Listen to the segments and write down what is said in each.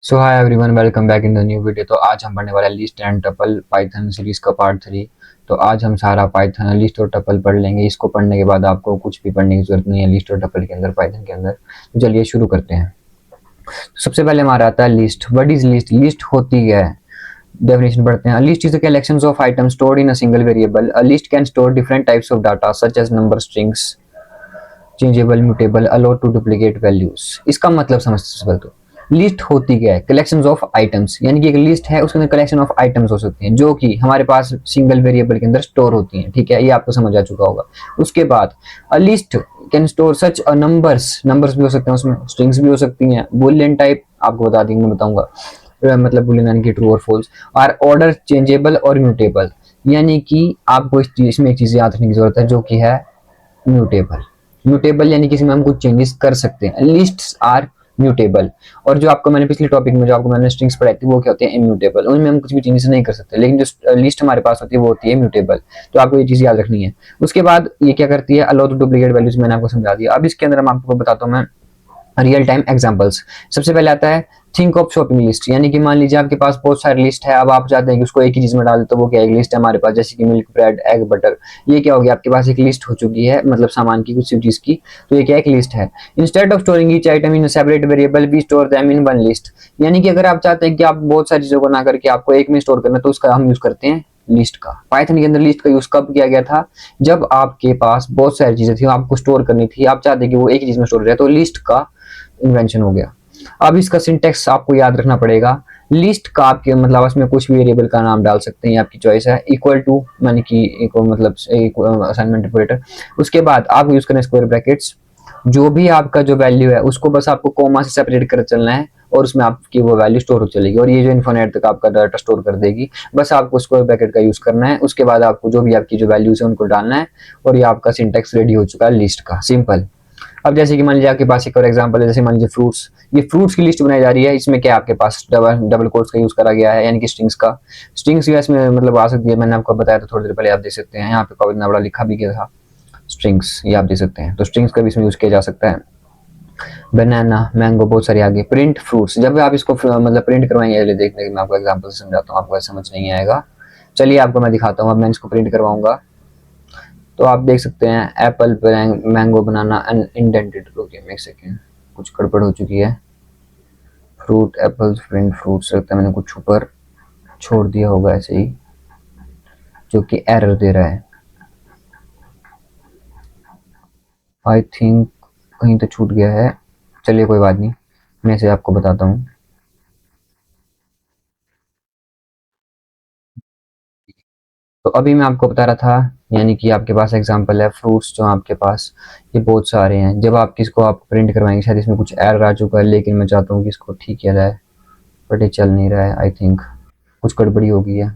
So hi everyone, welcome back in the new video. तो आज हम पढ़ने वाले list and tuple Python series का पार्ट 3। तो आज हम सारा पाइथन लिस्ट और टपल पढ़ लेंगे। इसको पढ़ने के बाद आपको कुछ भी पढ़ने की जरूरत नहीं है लिस्ट और टपल के अंदर, पाइथन के अंदर। तो चलिए शुरू करते हैं। तो सबसे पहले हमारा आता है list. What is list? List होती है, डेफिनेशन पढ़ते हैं। List is a collection of items stored in a single variable. A list can store different types of data such as number, strings, changeable, mutable, allow to duplicate values. इसका मतलब समझते हैं। तो list होती क्या है? कलेक्शन ऑफ आइटम्स, यानी कि एक लिस्ट है, उसके अंदर कलेक्शन ऑफ आइटम्स हो सकते हैं जो कि हमारे पास सिंगल वेरिएबल के अंदर स्टोर होती हैं। ठीक है, ये आपको समझ आ चुका होगा। उसके बाद अ list can store such a numbers, numbers भी हो सकते हैं उसमें, स्ट्रिंग्स भी हो सकती हैं, बुलियन टाइप आपको बता देंगे, मैं बताऊंगा मतलब बुलियन यानी कि ट्रू और फॉल्स, और ऑर्डर, चेंजेबल और म्यूटेबल। यानी कि आपको इसमें एक चीज याद रखने की जरूरत है जो कि है म्यूटेबल। म्यूटेबल यानी किसी में हम कुछ चेंजेस कर सकते हैं। Lists are mutable. और जो आपको मैंने पिछले टॉपिक में जो आपको मैंने स्ट्रिंग्स पढ़ाई थी वो क्या होते हैं? इम्यूटेबल। उनमें हम कुछ भी चेंजेस नहीं कर सकते, लेकिन जो लिस्ट हमारे पास होती है वो होती है म्यूटेबल। तो आपको ये चीज याद रखनी है। उसके बाद ये क्या करती है? अलाउ टू डुप्लीकेट वैल्यूज, मैंने आपको समझा दिया। अब इसके अंदर हम आपको बताता हूँ मैं रियल टाइम एग्जांपल्स। सबसे पहले आता है थिंक ऑफ शॉपिंग लिस्ट। यानी कि मान लीजिए आपके पास बहुत सारी लिस्ट है, अब आप चाहते हैं कि उसको एक ही चीज में डाल दे, तो वो क्या एक लिस्ट है हमारे पास, जैसे कि मिल्क, ब्रेड, एग, बटर। ये क्या हो गया? आपके पास एक लिस्ट हो चुकी है, मतलब सामान की, कुछ चीज की। तो ये क्या एक लिस्ट है। Instead of storing each item in separate variable we store them in one list. यानी कि अगर आप चाहते हैं कि आप बहुत सारी चीजों को ना करके आपको एक में स्टोर करना, तो उसका हम यूज करते हैं लिस्ट का। पाइथन के अंदर लिस्ट का यूज कब किया गया था? जब आपके पास बहुत सारी चीजें थी, आपको स्टोर करनी थी, आप चाहते कि वो एक ही चीज में स्टोर रहे, तो लिस्ट का इन्वेंशन हो गया। अब इसका सिंटेक्स आपको याद रखना पड़ेगा। लिस्ट का आपके मतलब इसमें कुछ भी वेरिएबल का नाम डाल सकते हैं, आपकी चॉइस है। इक्वल टू यानी कि एक मतलब एक असाइनमेंट ऑपरेटर। उसके बाद आप यूज करें स्क्वायर ब्रैकेट्स। जो भी आपका जो वैल्यू है उसको बस आपको कोमा से सेपरेट कर चलना है, और उसमें आपकी वो वैल्यू स्टोर हो चलेगी, और ये जो इन्फिनिट तक आपका डाटा स्टोर कर देगी। बस आपको स्क्वायर ब्रैकेट का यूज करना है। उसके बाद आपको जो भी आपकी जो वैल्यूज है उनको डालना है, और ये आपका सिंटेक्स रेडी हो चुका है लिस्ट का। सिंपल। अब जैसे कि मान लीजिए आपके पास एक और एग्जांपल है, जैसे मान लीजिए फ्रूट्स। ये फ्रूट्स की लिस्ट बनाई जा रही है। इसमें क्या आपके पास डबल डबल कोट्स का यूज करा गया है, यानी कि स्ट्रिंग्स का। स्ट्रिंग्स इसमें मतलब आ सकती है, मैंने आपको बताया था थोड़ी देर पहले, आप देख सकते हैं यहाँ पे इतना बड़ा लिखा भी गया था स्ट्रिंग्स, ये आप देख सकते हैं। तो स्ट्रिंग्स का भी इसमें यूज किया जा सकता है। बनाना, मैंगो, बहुत सारे आगे। प्रिंट फ्रूट्स, जब भी आप इसको मतलब प्रिंट करवाएंगे, देखने के मैं आपको एग्जाम्पल से समझाता हूँ, आपको समझ नहीं आएगा। चलिए आपको मैं दिखाता हूँ। अब मैं इसको प्रिंट करवाऊंगा, तो आप देख सकते हैं Apple, mango, banana and indented. रुकिए एक सेकेंड, कुछ गड़बड़ हो चुकी है। फ्रूट, एप्पल, प्रिंट फ्रूट, लगता है मैंने कुछ ऊपर छोड़ दिया होगा ऐसे ही, जो कि एरर दे रहा है। आई थिंक कहीं तो छूट गया है। चलिए कोई बात नहीं, मैं इसे आपको बताता हूँ। तो अभी मैं आपको बता रहा था, यानी कि आपके पास एग्जांपल है फ्रूट्स जो आपके पास, ये बहुत सारे हैं। जब आप किसको आप प्रिंट करवाएंगे, शायद इसमें कुछ एरर आ चुका है, लेकिन मैं चाहता हूँ कि इसको ठीक किया जाए, बट ये चल नहीं रहा है। आई थिंक कुछ गड़बड़ी हो गई है।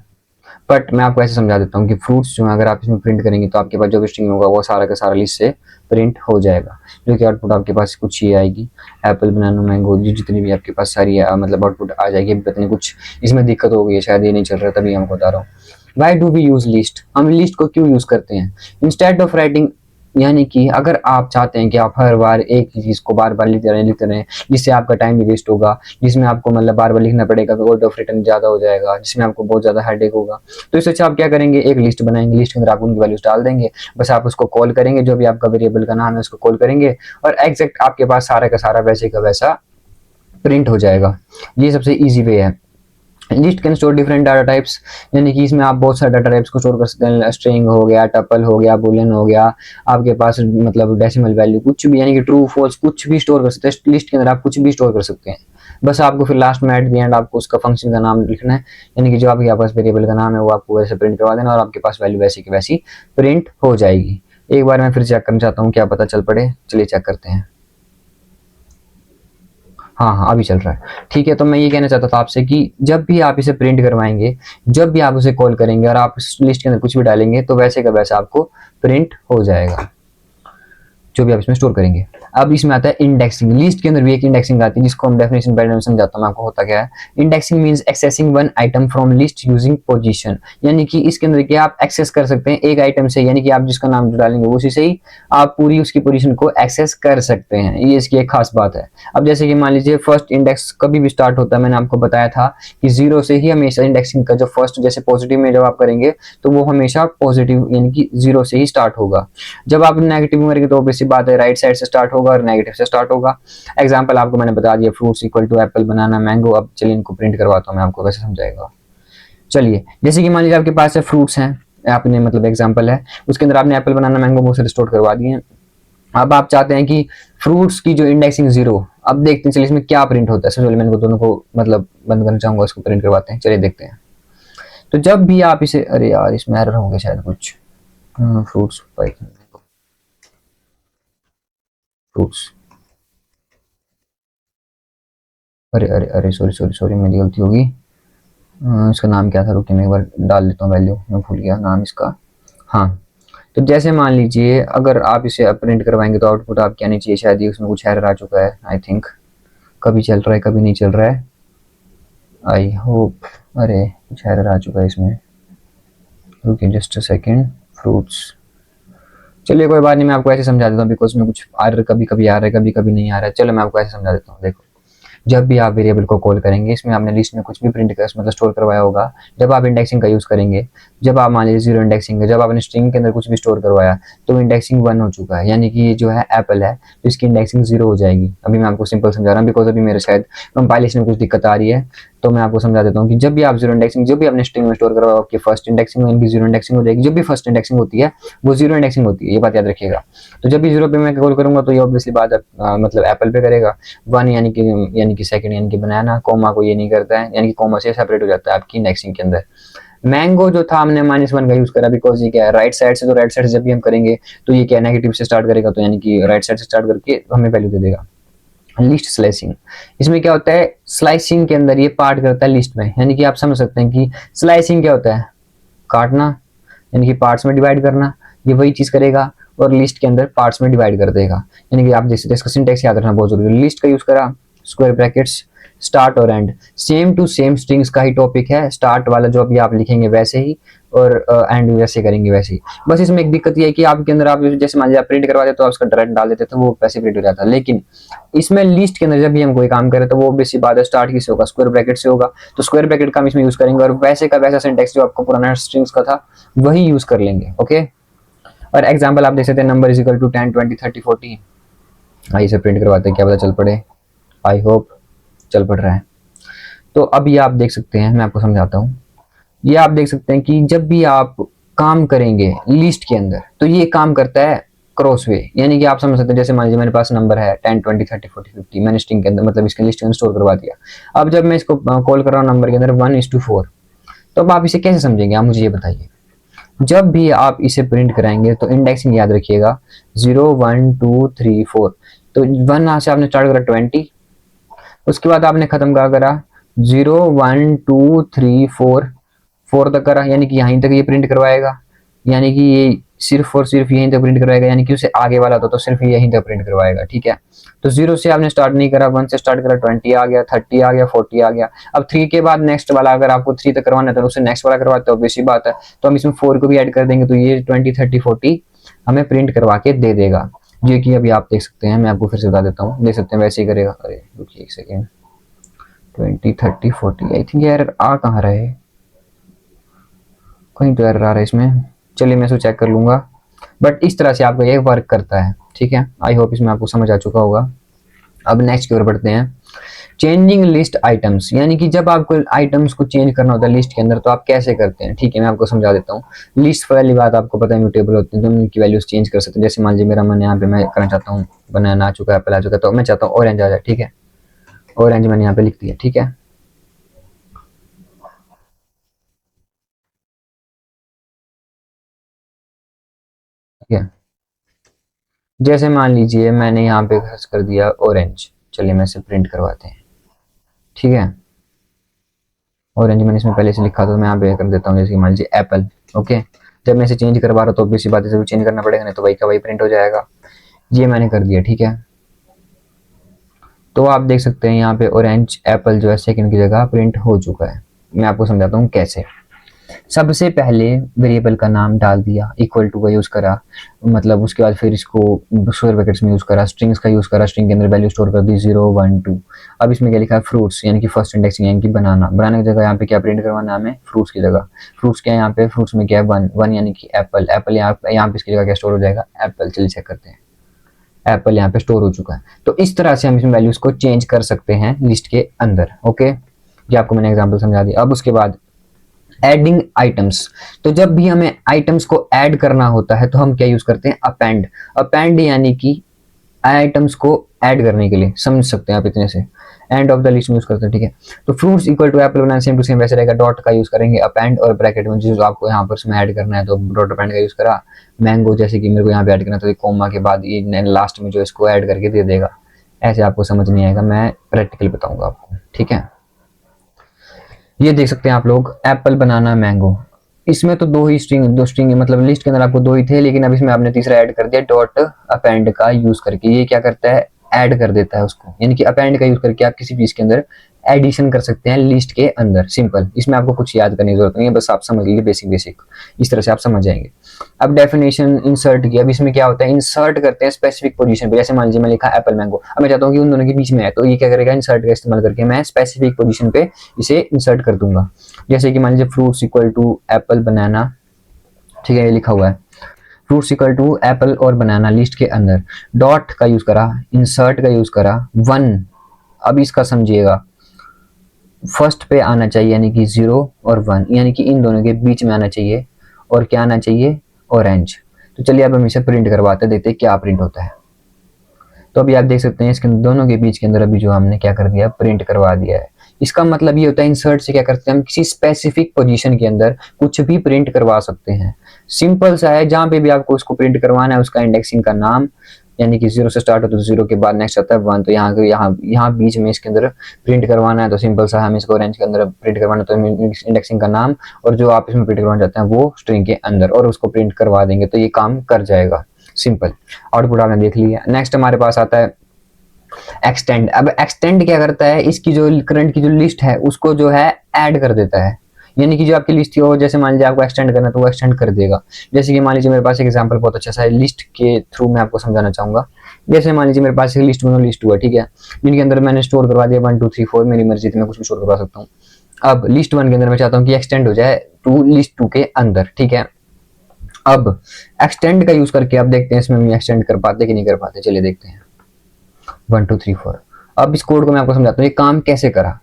बट मैं आपको ऐसे समझा देता हूँ कि फ्रूट्स जो है, अगर आप इसमें प्रिंट करेंगे तो आपके पास जो भी स्ट्रिंग होगा वो सारा का सारा लिस्ट से प्रिंट हो जाएगा, जो कि आउटपुट आपके पास कुछ ही आएगी। एप्पल, बनाना, मैंगो, जितनी भी आपके पास सारी मतलब आउटपुट आ जाएगी। पता नहीं कुछ इसमें दिक्कत हो गई है, शायद ये नहीं चल रहा, तभी हम बता रहा हूँ। Why do we use list? हम लिस्ट को क्यों यूज करते हैं? इंस्टेड ऑफ राइटिंग, यानी कि अगर आप चाहते हैं कि आप हर बार एक ही चीज को बार बार लिखते रहें, जिससे आपका टाइम भी वेस्ट होगा, जिसमें आपको मतलब बार बार लिखना पड़ेगा, वर्ड ऑफ रिटर्न ज्यादा हो जाएगा, जिसमें आपको बहुत ज्यादा हेडेक होगा। तो इससे अच्छा आप क्या करेंगे? एक लिस्ट बनाएंगे, लिस्ट के अंदर आप उनकी वैल्यूज डाल देंगे, बस आप उसको कॉल करेंगे, जो भी आपका वेरिएबल का नाम है उसको कॉल करेंगे, और एग्जैक्ट आपके पास सारा का सारा वैसे का वैसा प्रिंट हो जाएगा। ये सबसे ईजी वे है। List can store different data types, यानी कि इसमें आप बहुत सारे डाटा टाइप्स को स्टोर कर सकते हैं। स्ट्रिंग हो गया, टपल हो गया, बुलियन हो गया, आपके पास मतलब डेसिमल वैल्यू, कुछ भी, यानी कि ट्रू फॉल्स, कुछ भी स्टोर कर सकते हैं। लिस्ट के अंदर आप कुछ भी स्टोर कर सकते हैं। बस आपको फिर लास्ट में एट द एंड आपको उसका फंक्शन का नाम लिखना है, यानी कि जो आपके पास वेरिएबल का नाम है वो आपको वैसे प्रिंट करवा देना, और आपके पास वैल्यू वैसी की वैसी प्रिंट हो जाएगी। एक बार मैं फिर चेक करना चाहता हूँ, क्या पता चल पड़े। चलिए चेक करते हैं। हाँ हाँ, अभी चल रहा है। ठीक है, तो मैं ये कहना चाहता था आपसे कि जब भी आप इसे प्रिंट करवाएंगे, जब भी आप उसे कॉल करेंगे और आप इस लिस्ट के अंदर कुछ भी डालेंगे, तो वैसे का वैसा आपको प्रिंट हो जाएगा। जो भी आप इसमें स्टोर करेंगे। अब इसमें आता है इंडेक्सिंग। लिस्ट के अंदर भी एक इंडेक्सिंग आती है जिसको हम डेफिनेशन पहले में समझाता हूँ मैं आपको होता क्या है। Indexing means accessing one item from list using position, यानी कि इसके अंदर क्या आप एक्सेस कर सकते हैं एक आइटम से, यानी कि आप जिसका नाम डालेंगे उसी से ही आप पूरी उसकी पोजीशन को एक्सेस कर सकते हैं। ये इसकी एक खास बात है। अब जैसे कि मान लीजिए फर्स्ट इंडेक्स कभी भी स्टार्ट होता है, मैंने आपको बताया था कि जीरो से ही हमेशा इंडेक्सिंग का जो फर्स्ट, जैसे पॉजिटिव में जब आप करेंगे तो वो हमेशा पॉजिटिव यानी कि जीरो से ही स्टार्ट होगा। जब आप नेगेटिव में करेंगे तो ऑब्वियसली बात है राइट साइड से स्टार्ट होगा और नेगेटिव से स्टार्ट होगा। एग्जांपल आपको मैंने बता दिया, fruits equal to apple, banana, mango. अब चलिए इनको प्रिंट करवाता हूँ मैं आपको, कैसे समझाएगा। चलिए जैसे कि मान लीजिए आपके पास है फ्रूट्स हैं, आपने मतलब एग्जांपल है, उसके अंदर आपने एप्पल, बनाना, मैंगो बहुत सारे स्टोर करवा दिए हैं। अब आप चाहते हैं कि फ्रूट्स की जो इंडेक्सिंग जीरो, अब देखते हैं चलिए इसमें क्या प्रिंट होता है। सबसे पहले मैं इनको दोनों को मतलब बंद करना चाहूंगा, इसको प्रिंट करवाते हैं, चलिए देखते हैं। तो जब भी आप इसे, अरे यार इसमें एरर होंगे शायद कुछ, फ्रूट्स फ्रूट्स, अरे अरे अरे सॉरी सॉरी सॉरी मेरी गलती होगी। इसका नाम क्या था, रुकिए मैं एक बार डाल लेता हूँ वैल्यू, मैं भूल गया नाम इसका। हाँ, तो जैसे मान लीजिए अगर आप इसे प्रिंट करवाएंगे तो आउटपुट आपके आनी चाहिए, शायद ही उसमें कुछ एरर आ चुका है आई थिंक, कभी चल रहा है कभी नहीं चल रहा है, आई होप, अरे कुछ एरर आ चुका है इसमें, रुकिए जस्ट अ सेकेंड। फ्रूट्स, चलिए कोई बात नहीं, मैं आपको ऐसे समझा देता हूँ, बिकॉज में कुछ एरर कभी कभी आ रहा है कभी कभी नहीं आ रहा है। चलो मैं आपको ऐसे समझा देता हूँ, देखो जब भी आप वेरिएबल को कॉल करेंगे, इसमें आपने लिस्ट में कुछ भी प्रिंट कर मतलब स्टोर करवाया होगा, जब आप इंडेक्सिंग का यूज करेंगे, जब आप मान लीजिए जीरो इंडेक्सिंग है, जब आपने स्ट्रिंग के अंदर कुछ भी स्टोर करवाया तो इंडेक्सिंग वन हो चुका है, यानी कि ये जो है एप्पल है तो इसकी इंडेक्सिंग जीरो हो जाएगी। अभी मैं आपको सिंपल समझा रहा हूँ बिकॉज अभी मेरे शायद कंपाइलेशन में कुछ दिक्कत आ रही है, तो मैं आपको समझा देता हूँ कि जब भी आप जीरो इंडेक्सिंग, जब भी आपने स्ट्रिंग में स्टोर करवाया आपकी फर्स्ट इंडेक्सिंग में इनकी जीरो इंडेक्सिंग हो जाएगी। जब भी फर्स्ट इंडेक्सिंग होती है वो जीरो इंडेक्सिंग होती है, ये बात याद रखिएगा। तो जब भी जीरो पे मैं कॉल करूंगा तो ये ऑब्वियसली बात मतलब एप्पल पे करेगा। वन यानी कि सेकंड यानी कि बनाना, कोमा को ये नहीं करता है, यानी कि कोमा से सेपरेट हो जाता है आपकी इंडेक्सिंग के अंदर। मैंगो जो था हमने माइनस वन का यूज करा बिकॉज ये क्या है राइट साइड से, तो राइट साइड से जब भी हम करेंगे तो ये क्या नेगेटिव से स्टार्ट करेगा, तो यानी कि राइट साइड से स्टार्ट करके हमें वैल्यू दे देगा। लिस्ट स्लाइसिंग, इसमें क्या होता है, स्लाइसिंग के अंदर ये पार्ट करता है लिस्ट में, यानी कि आप समझ सकते हैं कि स्लाइसिंग क्या होता है, काटना, यानी कि पार्ट्स में डिवाइड करना, ये वही चीज करेगा और लिस्ट के अंदर पार्ट्स में डिवाइड कर देगा। यानी कि आप देख सकते हैं, इसका सिंटेक्स याद रखना बहुत जरूरी है। लिस्ट का यूज करा, स्क्वायर ब्रैकेट्स, स्टार्ट और end, same to same strings का ही टॉपिक है, स्टार्ट वाला जो अभी आप लिखेंगे वैसे ही और एंड वैसे करेंगे वैसे ही। बस इसमें एक दिक्कत ये है कि आपके अंदर आप जैसे मान लीजिए आप प्रिंट करवा देते तो आप उसका डायरेक्ट डाल देते तो वो वैसे प्रिंट हो जाता, लेकिन इसमें लिस्ट के अंदर जब भी हम कोई काम करें तो वो बेसी बात है स्टार्ट किससे होगा, स्क्वायर ब्रैकेट से होगा, तो स्क्वायर ब्रैकेट का हम इसमें यूज करेंगे और वैसे का वैसा सिंटेक्स जो आपको पुराना स्ट्रिंग्स का था वही यूज कर लेंगे। ओके, और एग्जांपल आप देख सकते हैं, नंबर इज इक्वल टू 10 20 30 40, आइए इसे प्रिंट करवाते हैं, क्या पता चल पड़े, आई होप चल पड़ रहा है। तो अब ये आप देख सकते हैं, मैं आपको समझाता हूँ, ये आप देख सकते हैं कि जब भी आप काम करेंगे लिस्ट के अंदर तो ये काम करता है क्रॉस वे, यानी कि आप समझ सकते हैं जैसे मान लीजिए मेरे पास नंबर है 10 20 30 40 50, मैंने स्ट्रिंग के अंदर मतलब इसके लिस्ट के अंदर स्टोर करवा दिया। अब जब मैं इसको कॉल कर रहा हूँ नंबर के अंदर 1:4, तो अब आप इसे कैसे समझेंगे, आप मुझे ये बताइए। जब भी आप इसे प्रिंट कराएंगे तो इंडेक्सिंग याद रखिएगा 0 1 2 3 4, तो वन से आपने स्टार्ट करा 20, उसके बाद आपने खत्म करा 0 1 2 3 4, 4 तक करा, यानी कि यहीं तक ये प्रिंट करवाएगा, यानी कि ये सिर्फ और सिर्फ यहीं तक प्रिंट करवाएगा, यानी कि उसे आगे वाला तो सिर्फ यहीं तक प्रिंट करवाएगा। ठीक है, तो 0 से आपने स्टार्ट नहीं करा, 1 से स्टार्ट करा, 20 आ गया, 30 आ गया, 40 आ गया। अब 3 के बाद नेक्स्ट वाला, अगर आपको 3 तक करवाना है तो उसे नेक्स्ट वाला करवाते हो, बेसिक बात है, तो हम इसमें 4 को भी ऐड कर देंगे तो ये 20 30 40 हमें प्रिंट करवा के दे देगा। जो कि अभी आप देख सकते हैं, मैं आपको फिर से बता देता हूँ, देख सकते हैं वैसे ही करेगा। अरे रुकिए एक सेकेंड, 20 30 40, आई थिंक यार आ कहाँ रहे, कहीं तो एरर आ रहा है इसमें, चलिए मैं इसको चेक कर लूंगा, बट इस तरह से आपका ये वर्क करता है। ठीक है, आई होप इसमें आपको समझ आ चुका होगा। अब नेक्स्ट की ओर बढ़ते हैं, चेंजिंग लिस्ट आइटम्स, यानी कि जब आपको आइटम्स को चेंज करना होता है लिस्ट के अंदर तो आप कैसे करते हैं। ठीक है, मैं आपको समझा देता हूँ। लिस्ट वाली बात आपको पता है म्यूटेबल होती है, तो उनकी वैल्यूज चेंज कर सकते हैं। जैसे मान लीजिए मेरा मन यहाँ पे मैं करना चाहता हूँ बनाना आ चुका है, एप्पल आ चुका है, तो मैं चाहता हूँ ऑरेंज आ जाए। ठीक है, ऑरेंज मैंने यहाँ पे लिख दिया। ठीक है, ठीक है, जैसे मान लीजिए मैंने यहाँ पे खर्च कर दिया ऑरेंज, चलिए मैं इसे प्रिंट करवाते हैं। ठीक है, ऑरेंज मैंने इसमें पहले से लिखा था, तो मैं यहाँ पे कर देता हूँ जैसे मान लीजिए एप्पल। ओके, जब मैं इसे चेंज करवा रहा हूँ तो ऑब्वियसली बात है चेंज करना पड़ेगा, नहीं तो वही का वही प्रिंट हो जाएगा। ये मैंने कर दिया, ठीक है। तो आप देख सकते हैं यहाँ पे ऑरेंज एप्पल जो है सेकंड की जगह प्रिंट हो चुका है। मैं आपको समझाता हूँ कैसे। सबसे पहले वेरिएबल का नाम डाल दिया, इक्वल टू का यूज करा, मतलब उसके बाद फिर इसको स्क्वायर ब्रैकेट्स में यूज करा, स्ट्रिंग्स का यूज करा, स्ट्रिंग के अंदर वैल्यू स्टोर कर दी 0 1 2। अब इसमें क्या लिखा है, फ्रूट्स, यानी कि फर्स्ट इंडेक्सिंग, यानी कि बनाना। बनाने की जगह यहाँ पे क्या प्रिंट करवाना हमें, फ्रूट्स की जगह। फ्रूट्स क्या है यहाँ पे, फ्रूट्स में क्या है 1 1, यानी कि एप्पल। एप्पल यहाँ पे इसकी जगह क्या स्टोर हो जाएगा, एप्पल। चलिए चेक करते हैं, एप्पल यहाँ पे स्टोर हो चुका है। तो इस तरह से हम इसमें वैल्यूज को चेंज कर सकते हैं लिस्ट के अंदर। ओके, ये आपको मैंने एग्जांपल समझा दिया। अब उसके बाद एडिंग आइटम्स। तो जब भी हमें आइटम्स को ऐड करना होता है तो हम क्या यूज करते हैं, अपेंड। अपेंड यानी कि आइटम्स को ऐड करने के लिए, समझ सकते हैं आप इतने से। एंड ऑफ द लिस्ट में यूज करते हैं, ठीक है। तो fruits equal to apple banana same to same वैसे रहेगा, डॉट का यूज करेंगे अपेंड, और ब्रैकेट में जो आपको यहाँ पर उसमें ऐड करना है तो डॉट अपेंड का यूज करा। मैंगो जैसे कि मेरे को यहाँ पे ऐड करना है तो कोमा के बाद ये लास्ट में जो इसको ऐड करके दे देगा। ऐसे आपको समझ नहीं आएगा, मैं प्रैक्टिकल बताऊंगा आपको, ठीक है। ये देख सकते हैं आप लोग, एप्पल बनाना मैंगो। इसमें तो दो स्ट्रिंग मतलब लिस्ट के अंदर आपको दो ही थे, लेकिन अब इसमें आपने तीसरा ऐड कर दिया डॉट अपेंड का यूज करके। ये क्या करता है, ऐड कर देता है उसको, यानी कि अपेंड का यूज करके आप किसी चीज के अंदर एडिशन कर सकते हैं लिस्ट के अंदर। सिंपल, इसमें आपको कुछ याद करने की जरूरत नहीं है, बस आप समझ लीजिए बेसिक। इस तरह से आप समझ जाएंगे। अब डेफिनेशन इंसर्ट की। अब इसमें क्या होता है, इंसर्ट करते हैं स्पेसिफिक पोजीशन पे। जैसे मान लीजिए मैं लिखा एप्पल मैंगो, अब मैं चाहता हूँ कि उन दोनों के बीच में है, तो ये क्या करेगा, इंसर्ट का इस्तेमाल करके मैं स्पेसिफिक पोजीशन पे इसे इंसर्ट कर दूंगा। जैसे कि मान लीजिए fruits equal to apple banana, ठीक है, ये लिखा हुआ है फ्रूट्स इक्वल टू एप्पल और बनाना लिस्ट के अंदर। डॉट का यूज करा, इंसर्ट का यूज करा, 1। अब इसका समझिएगा, फर्स्ट पे आना चाहिए, यानी कि 0 और 1, यानी कि इन दोनों के बीच में आना चाहिए। और क्या आना चाहिए, ऑरेंज। तो चलिए अब हम इसे प्रिंट करवाते, देखते क्या प्रिंट होता है। तो अभी आप देख सकते हैं इसके दोनों के बीच के अंदर अभी जो हमने क्या कर दिया, प्रिंट करवा दिया है। इसका मतलब ये होता है, इंसर्ट से क्या करते हैं हम, किसी स्पेसिफिक पोजीशन के अंदर कुछ भी प्रिंट करवा सकते हैं। सिंपल सा है, जहां पे भी आपको उसको प्रिंट करवाना है उसका इंडेक्सिंग का नाम, यानी कि 0 से स्टार्ट हो तो 0 के बाद नेक्स्ट आता है 1, तो यहाँ बीच में इसके अंदर प्रिंट करवाना है। तो सिंपल सा हम इसको ऑरेंज के अंदर प्रिंट करवाना, तो इंडेक्सिंग का नाम और जो आप इसमें प्रिंट करवाना चाहते हैं वो स्ट्रिंग के अंदर, और उसको प्रिंट करवा देंगे तो ये काम कर जाएगा। सिंपल, आउटपुट आपने देख लिया। नेक्स्ट हमारे पास आता है एक्सटेंड। अब एक्सटेंड क्या करता है, इसकी जो करंट की जो लिस्ट है उसको जो है ऐड कर देता है, यानी कि जो आपकी लिस्ट थी वो, जैसे मान लीजिए आपको एक्सटेंड करना है तो वो एक्सटेंड कर देगा। जैसे कि मान लीजिए मेरे पास एक एग्जांपल बहुत अच्छा सा है, लिस्ट के थ्रू मैं आपको समझाना चाहूंगा। जैसे मान लीजिए मेरे पास एक लिस्ट 1 और लिस्ट 2 है, ठीक है, जिनके अंदर मैंने स्टोर करवा दिया 1 2 3 4, मेरी मर्जी थी मैं कुछ भी स्टोर करवा सकता हूँ। अब लिस्ट 1 के अंदर मैं चाहता हूँ कि एक्सटेंड हो जाए टू लिस्ट 2 के अंदर, ठीक है। अब एक्सटेंड का यूज करके अब देखते हैं इसमें हम एक्सटेंड कर पाते कि नहीं कर पाते, चलिए देखते हैं। 1 2 3 4। अब इस कोड को मैं आपको समझाता हूँ ये काम कैसे करा।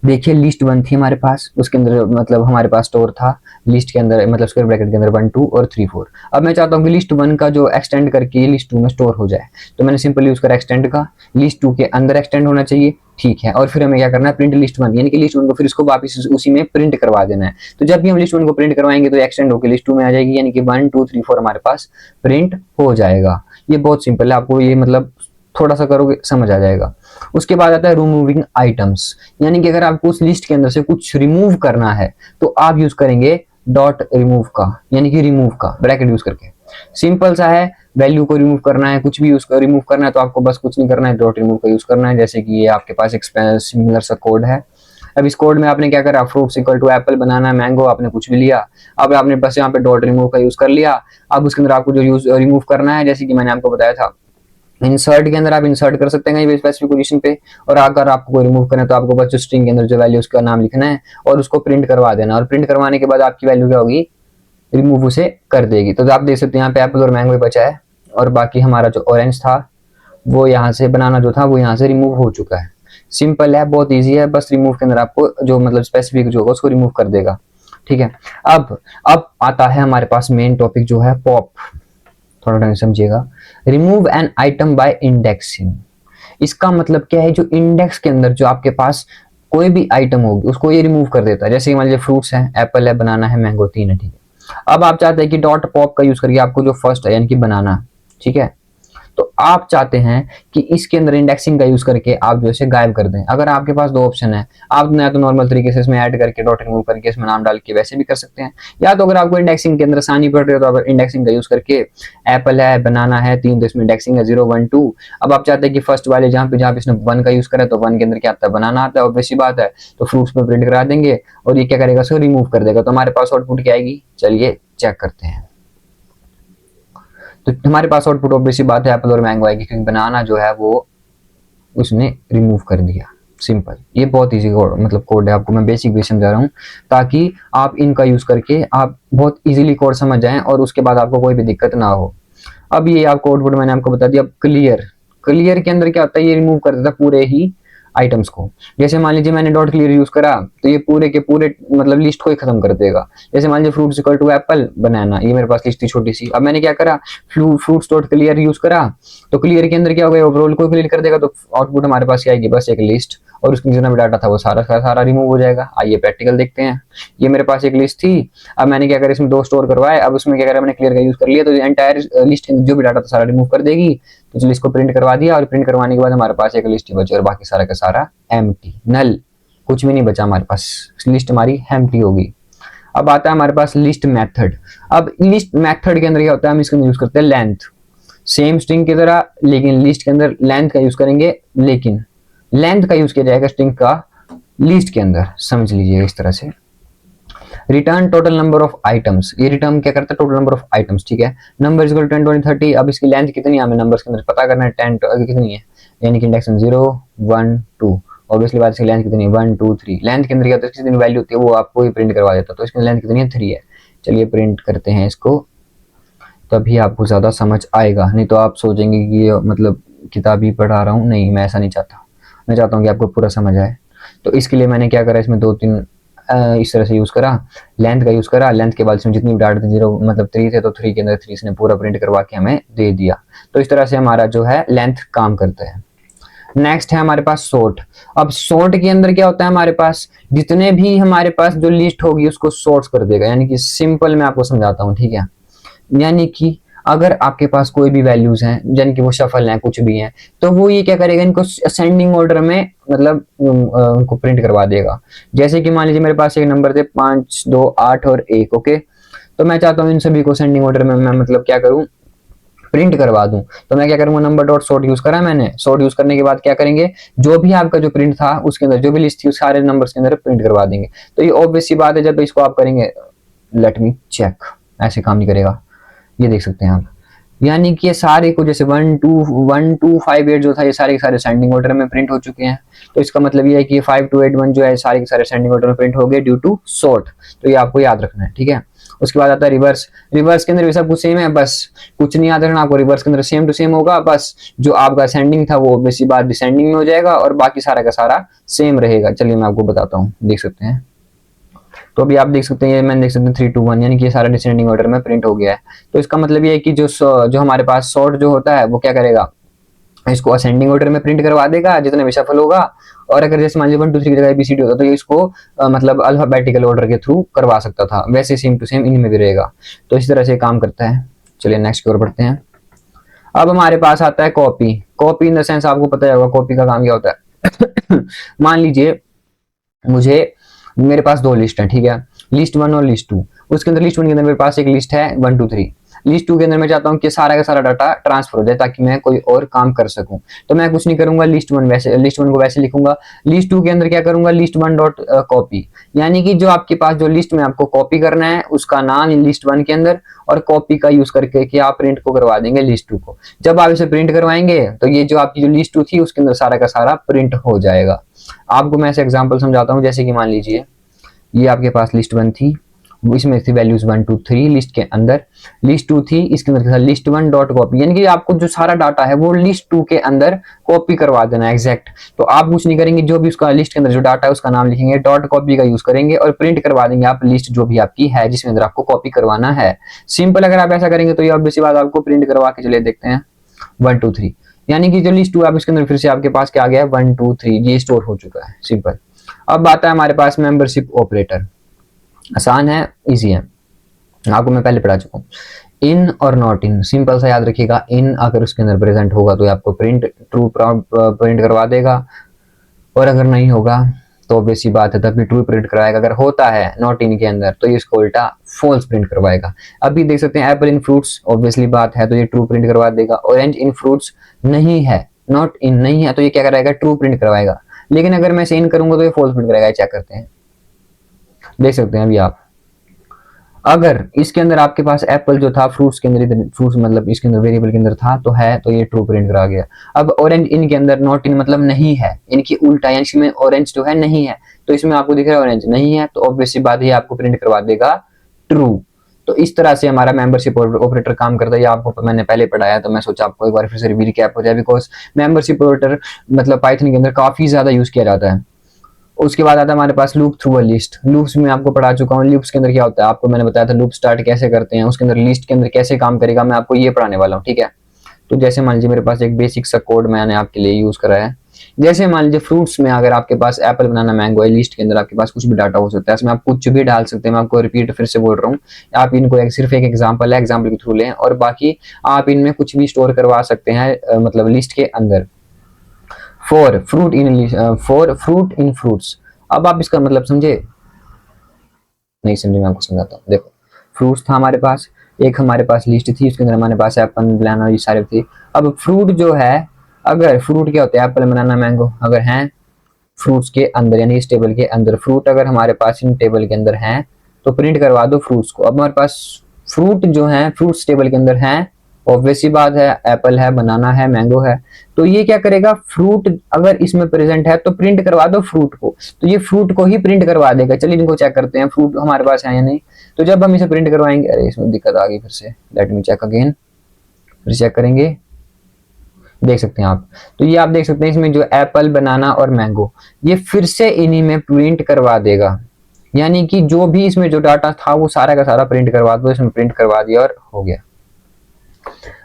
देखिए लिस्ट 1 थी हमारे पास, उसके अंदर मतलब हमारे पास स्टोर था लिस्ट के अंदर, मतलब स्क्वायर ब्रैकेट के अंदर 1 2 और 3 4। अब मैं चाहता हूँ कि लिस्ट 1 का जो एक्सटेंड करके ये लिस्ट 2 में स्टोर हो जाए, तो मैंने सिंपल यूज करा एक्सटेंड का, लिस्ट 2 के अंदर एक्सटेंड होना चाहिए, ठीक है। और फिर हमें क्या करना है, प्रिंट लिस्ट 1, यानी कि लिस्ट 1 को फिर इसको वापस उसी में प्रिंट करवा देना है। तो जब भी हम लिस्ट 1 को प्रिंट करवाएंगे तो एक्सटेंड होकर लिस्ट 2 में आ जाएगी, यानी कि 1 2 3 4 हमारे पास प्रिंट हो जाएगा। ये बहुत सिंपल है, आपको ये मतलब थोड़ा सा करोगे समझ आ जाएगा। उसके बाद आता है रिमूविंग आइटम्स, यानी कि अगर आपको उस लिस्ट के अंदर से कुछ रिमूव करना है तो आप यूज करेंगे डॉट रिमूव का, यानी कि रिमूव का ब्रैकेट यूज करके। सिंपल सा है, वैल्यू को रिमूव करना है, कुछ भी यूज कर रिमूव करना है तो आपको बस कुछ नहीं करना है, डॉट रिमूव का यूज करना है। जैसे कि ये आपके पास एक सिमिलर सा कोड है। अब इस कोड में आपने क्या करा, fruits equal to apple banana mango, आपने कुछ भी लिया, अब आपने बस यहाँ पे डॉट रिमूव का यूज कर लिया। अब उसके अंदर आपको जो यूज रिमूव करना है, जैसे कि मैंने आपको बताया था, इंसर्ट के अंदर आप इंसर्ट कर सकते हैं कहीं भी स्पेसिफिक पोजीशन पे, और अगर आपको रिमूव करना है तो आपको बस जो स्ट्रिंग के अंदर जो वैल्यू उसका नाम लिखना है और उसको प्रिंट करवा देना, और प्रिंट करवाने के बाद आपकी वैल्यू क्या होगी, रिमूव उसे कर देगी। तो आप देख सकते हैं यहाँ पे एप्पल और मैंगो बचा है, और बाकी हमारा जो ऑरेंज था वो यहाँ से बनाना जो था वो यहाँ से रिमूव हो चुका है। सिंपल है, बहुत ईजी है, बस रिमूव के अंदर आपको जो मतलब स्पेसिफिक जो होगा उसको रिमूव कर देगा, ठीक है। अब आता है हमारे पास मेन टॉपिक जो है पॉप, थोड़ा ढंग से समझिएगा। Remove an item by indexing. इसका मतलब क्या है, जो इंडेक्स के अंदर जो आपके पास कोई भी आइटम होगी उसको ये रिमूव कर देता है। जैसे मान लीजिए फ्रूट्स है, एप्पल है, बनाना है, मैंगो, 3 है, ठीक है। अब आप चाहते हैं कि डॉट पॉप का यूज करके आपको जो फर्स्ट है यानी कि बनाना, ठीक है, तो आप चाहते हैं कि इसके अंदर इंडेक्सिंग का यूज करके आप जो है गायब कर दें। अगर आपके पास दो ऑप्शन है, आप ना तो नॉर्मल तरीके से इसमें ऐड करके डॉट रिमूव करके इसमें नाम डाल के वैसे भी कर सकते हैं, या तो अगर आपको इंडेक्सिंग के अंदर आसानी पड़ रही है तो आप इंडेक्सिंग का यूज करके, एप्पल है, बनाना है, 3 तो इसमें इंडेक्सिंग है 0 1 2। अब आप चाहते हैं कि फर्स्ट वाले जहां पे इसने 1 का यूज करा तो 1 के अंदर क्या आता है, बनाना आता है, ऑब्वियस सी बात है, तो फ्रूट्स में प्रिंट करा देंगे और ये क्या करेगा, उसको रिमूव कर देगा। तो हमारे पास आउटपुट क्या आएगी, चलिए चेक करते हैं। तो हमारे पास आउटपुट ऑब्वियस सी बात है एप्पल और मैंगो आएगी, क्योंकि बनाना जो है वो उसने रिमूव कर दिया। सिंपल, ये बहुत इजी कोड मतलब कोड है, आपको मैं बेसिक भी समझा रहा हूँ ताकि आप इनका यूज करके आप बहुत इजीली कोड समझ जाएं और उसके बाद आपको कोई भी दिक्कत ना हो। अब ये आपको आउटपुट मैंने आपको बता दिया। अब क्लियर, क्लियर के अंदर क्या होता है, ये रिमूव कर देता है पूरे ही आइटम्स को। जैसे मान लीजिए मैंने डॉट क्लियर यूज करा तो ये पूरे के पूरे मतलब लिस्ट को ही खत्म कर देगा। जैसे मान लीजिए fruits equal to apple banana, ये मेरे पास लिस्ट थी छोटी सी, अब मैंने क्या करा, फ्रूट्स डॉट क्लियर यूज करा तो क्लियर के अंदर क्या होगा, ओवरऑल को क्लियर कर देगा, तो आउटपुट हमारे पास क्या आएगी, बस एक लिस्ट, और उसके जितना भी डाटा था वो सारा का सारा रिमूव हो जाएगा। आइए प्रैक्टिकल देखते हैं। ये मेरे पास एक लिस्ट थी, अब मैंने क्या करा, इसमें 2 स्टोर करवाए, अब उसमें क्या करा, मैंने क्लियर का यूज कर लिया तो एंटायर लिस्ट जो भी डाटा था सारा रिमूव कर देगी। तो चलिए इसको प्रिंट करवा दिया, और प्रिंट करवाने के बाद हमारे पास एक लिस्ट ही बची और बाकी सारा का सारा एम्प्टी, नल, कुछ भी नहीं बचा हमारे पास, लिस्ट हमारी एम्प्टी होगी। अब आता है हमारे पास लिस्ट मेथड। अब लिस्ट मेथड के अंदर क्या होता है, हम इसके अंदर यूज करते हैं लेंथ, सेम स्ट्रिंग की तरह, लेकिन लिस्ट के अंदर लेंथ का यूज करेंगे, लेकिन लेंथ का यूज किया जाएगा स्ट्रिंग का लिस्ट के अंदर, समझ लीजिए इस तरह से। Return total number of items, ये रिटर्न क्या करता है, टोटल नंबर ऑफ आइटम्स, ठीक है। Number is equal to 10 20 30। अब इसकी लेंथ कितनी है हमें नंबर्स के अंदर पता करना है, 10 कितनी है, यानी कि इंडेक्स 0 1 2, ऑब्वियसली बात, इसकी लेंथ कितनी है 1 2 3। लेंथ के अंदर क्या होता है, कितनी वैल्यू होती है वो आपको ही प्रिंट करवा देता है, तो इसकी लेंथ कितनी है 3 है। चलिए प्रिंट करते हैं इसको, तभी आपको ज्यादा समझ आएगा, नहीं तो आप सोचेंगे कि ये मतलब किताब ही पढ़ा रहा हूँ। नहीं, मैं ऐसा नहीं चाहता, मैं चाहता हूँ कि आपको पूरा समझ आए। तो इसके लिए मैंने क्या करा, इसमें 2 3 इस तरह से यूज करा, लेंथ का यूज करा, लेंथ के बाद इसमें जितनी भी डाटा थे 0 मतलब 3 थे तो 3 के अंदर 3 ने पूरा प्रिंट करवा के हमें दे दिया। तो इस तरह से हमारा जो है लेंथ काम करता है। नेक्स्ट है हमारे पास सॉर्ट। अब सॉर्ट के अंदर क्या होता है, हमारे पास जितने भी हमारे पास जो लिस्ट होगी उसको सॉर्ट कर देगा, यानी कि सिंपल मैं आपको समझाता हूँ, ठीक है। यानी कि अगर आपके पास कोई भी वैल्यूज हैं, यानी कि वो शफल हैं, कुछ भी हैं, तो वो ये क्या करेगा, इनको असेंडिंग ऑर्डर में मतलब उनको प्रिंट करवा देगा। जैसे कि मान लीजिए मेरे पास एक नंबर थे 5 2 8 और 1, ओके, तो मैं चाहता हूँ इन सभी को असेंडिंग ऑर्डर में मैं मतलब क्या करूँ, प्रिंट करवा दूं। तो मैं क्या करूंगा, नंबर डॉट सॉर्ट यूज करा मैंने, सॉर्ट यूज करने के बाद क्या करेंगे, जो भी आपका जो प्रिंट था उसके अंदर जो भी लिस्ट थी उस सारे नंबर्स के अंदर प्रिंट करवा देंगे। तो ये ऑब्वियस सी बात है, जब इसको आप करेंगे, लेट मी चेक, ऐसे काम नहीं करेगा, ये देख सकते हैं आप, यानी कि ये सारे को जैसे 1 2 1 2 5 8 जो था ये सारे के सारे सेंडिंग ऑर्डर में प्रिंट हो चुके हैं। तो इसका मतलब ये है कि 5 2 8 1 जो है सारे के सारे सेंडिंग ऑर्डर में प्रिंट हो गए ड्यू टू सॉर्ट। तो ये आपको याद रखना है, ठीक है। उसके बाद आता है रिवर्स। रिवर्स के अंदर भी सब कुछ सेम है, बस कुछ नहीं याद रखना आपको, रिवर्स के अंदर सेम टू सेम होगा, बस जो आपका सेंडिंग था वो बेसिक बात डिसेंडिंग में हो जाएगा और बाकी सारा का सारा सेम रहेगा। चलिए मैं आपको बताता हूँ, देख सकते हैं। तो अभी आप देख सकते हैं, मैंने देख सकते हैं 3 2 1, यानी कि ये सारा डिसेंडिंग ऑर्डर में प्रिंट हो गया है। तो इसका मतलब ये है कि जो हमारे पास सॉर्ट जो होता है वो क्या करेगा, इसको असेंडिंग ऑर्डर में प्रिंट करवा देगा जितने भी शफल होगा। और अगर जैसे मान लीजिए 1 2 3 की जगह ABCD होता तो ये इसको मतलब अल्फाबेटिकल ऑर्डर के थ्रू करवा सकता था, वैसे सेम टू सेम इनमें भी रहेगा। तो इस तरह से काम करता है। चलिए नेक्स्ट की ओर बढ़ते हैं। अब हमारे पास आता है copy. Copy in the sense आपको पता होगा कॉपी का काम क्या होता है। मान लीजिए मेरे पास 2 लिस्ट है, ठीक है, लिस्ट 1 और लिस्ट 2। उसके अंदर लिस्ट 1 के अंदर मेरे पास एक लिस्ट है 1 2 3। लिस्ट 2 के अंदर मैं चाहता हूँ कि सारा का सारा डाटा ट्रांसफर हो जाए ताकि मैं कोई और काम कर सकूं। तो मैं कुछ नहीं करूंगा, लिस्ट 1 को वैसे लिखूंगा। लिस्ट 2 के अंदर क्या करूंगा, लिस्ट 1 डॉट कॉपी, यानी कि जो आपके पास जो लिस्ट में आपको कॉपी करना है उसका नाम लिस्ट 1 के अंदर और कॉपी का यूज करके कि आप प्रिंट को करवा देंगे लिस्ट 2 को। जब आप इसे प्रिंट करवाएंगे तो ये जो आपकी जो लिस्ट 2 थी उसके अंदर सारा का सारा प्रिंट हो जाएगा। आपको मैं ऐसे एग्जांपल समझाता हूँ, जैसे कि मान लीजिए ये आपके पास लिस्ट 1 थी, इसमें थी वैल्यूज 1 2 3 लिस्ट के अंदर, लिस्ट 2 थी, इसके अंदर था लिस्ट 1 डॉट कॉपी, यानी कि आपको जो सारा डाटा है वो लिस्ट 2 के अंदर कॉपी करवा देना है एग्जैक्ट। तो आप कुछ नहीं करेंगे, जो भी उसका लिस्ट के अंदर जो डाटा है उसका नाम लिखेंगे, डॉट कॉपी का यूज करेंगे और प्रिंट करवा देंगे आप लिस्ट जो भी आपकी है जिसके अंदर आपको कॉपी करवाना है। सिंपल, अगर आप ऐसा करेंगे तो ये ऑब्वियस बात आपको प्रिंट करवा के चले देखते हैं 1 2 3, यानी कि जो लिस्ट 2 आप इसके अंदर फिर से आपके पास क्या आ गया है 1 2 3, ये स्टोर हो चुका है। सिंपल। अब आता है हमारे पास मेंबरशिप ऑपरेटर। आसान है, इजी है। आपको मैं पहले पढ़ा चुका हूँ। इन और नॉट इन, सिंपल सा याद रखिएगा। इन अगर उसके अंदर प्रेजेंट होगा तो ये आपको प्रिंट ट्रू प्रिंट करवा देगा, और अगर नहीं होगा तो ऑब्वियस बात है तभी ट्रू प्रिंट करवाएगा। अगर होता है नॉट इन के अंदर तो ये इसको उल्टा फॉल्स प्रिंट करवाएगा। अभी देख सकते हैं एप्पल इन फ्रूट्स, ऑब्वियसली बात है तो ये ट्रू प्रिंट करवा देगा। ऑरेंज इन फ्रूट्स नहीं है, नॉट इन नहीं है, तो ये क्या कराएगा, ट्रू प्रिंट करवाएगा। लेकिन अगर मैं इसे इन करूंगा तो ये फॉल्स प्रिंट कराएगा। चेक करते हैं, देख सकते हैं अभी आप। अगर इसके अंदर आपके पास एप्पल जो था फ्रूट्स के अंदर, फ्रूट्स मतलब इसके अंदर वेरिएबल के अंदर था तो है, तो ये ट्रू प्रिंट करा गया। अब ऑरेंज इन के अंदर नॉट इन मतलब नहीं है, इनकी उल्टा है, इसमें ऑरेंज जो है नहीं है, तो इसमें आपको दिख रहा है ऑरेंज नहीं है, तो ऑब्वियसली बात है आपको प्रिंट करवा देगा ट्रू। तो इस तरह से हमारा मेंबरशिप ऑपरेटर काम करता है। ये आपको मैंने पहले पढ़ाया, तो मैं सोचा आपको एक बार फिर से रिकैप हो जाए, बिकॉज मेंबरशिप ऑपरेटर मतलब पाइथन के अंदर काफी ज्यादा यूज किया जाता है। उसके बाद आता है हमारे पास loop through a list. Loops में आपको पढ़ा चुका हूँ, लूप्स के अंदर क्या होता है आपको मैंने बताया था, लूप स्टार्ट कैसे करते हैं, उसके अंदर लिस्ट के अंदर कैसे काम करेगा, मैं आपको ये पढ़ाने वाला हूँ, ठीक है। तो जैसे मान लीजिए मेरे पास एक बेसिक सा कोड मैंने आपके लिए यूज करा है। जैसे मान लीजिए फ्रूट्स में अगर आपके पास एप्पल, बनाना, मैंगो है, लिस्ट के अंदर आपके पास कुछ भी डाटा हो सकता है, इसमें आप कुछ भी डाल सकते हैं। मैं आपको रिपीट फिर से बोल रहा हूँ, आप इनको सिर्फ एक एग्जाम्पल है, एग्जाम्पल के थ्रू लें, और बाकी आप इनमें कुछ भी स्टोर करवा सकते हैं मतलब लिस्ट के अंदर। फॉर फ्रूट इन फ्रूट्स, अब आप इसका मतलब समझे, नहीं समझे मैं आपको समझाता हूँ। देखो फ्रूट्स था हमारे पास, एक हमारे पास लिस्ट थी, उसके अंदर हमारे पास एप्पल, बनाना, ये सारे थे। अब फ्रूट जो है, अगर फ्रूट क्या होता है, एप्पल, बनाना, मैंगो अगर हैं फ्रूट्स के अंदर, यानी इस टेबल के अंदर फ्रूट अगर हमारे पास इन टेबल के अंदर हैं तो प्रिंट करवा दो फ्रूट्स को। अब हमारे पास फ्रूट जो है फ्रूट्स टेबल के अंदर हैं, ऑब्वियस सी बात है एप्पल है, बनाना है, मैंगो है, तो ये क्या करेगा, फ्रूट अगर इसमें प्रेजेंट है तो प्रिंट करवा दो फ्रूट को, तो ये फ्रूट को ही प्रिंट करवा देगा। चलिए इनको चेक करते हैं फ्रूट हमारे पास है या नहीं। तो जब हम इसे प्रिंट करवाएंगे, अरे इसमें दिक्कत आ गई फिर से, लेट मी चेक अगेन, फिर चेक करेंगे, देख सकते हैं आप। तो ये आप देख सकते हैं इसमें जो एप्पल, बनाना और मैंगो, ये फिर से इन्हीं में प्रिंट करवा देगा, यानी कि जो भी इसमें जो डाटा था वो सारा का सारा प्रिंट करवा दो, इसमें प्रिंट करवा दिया और हो गया।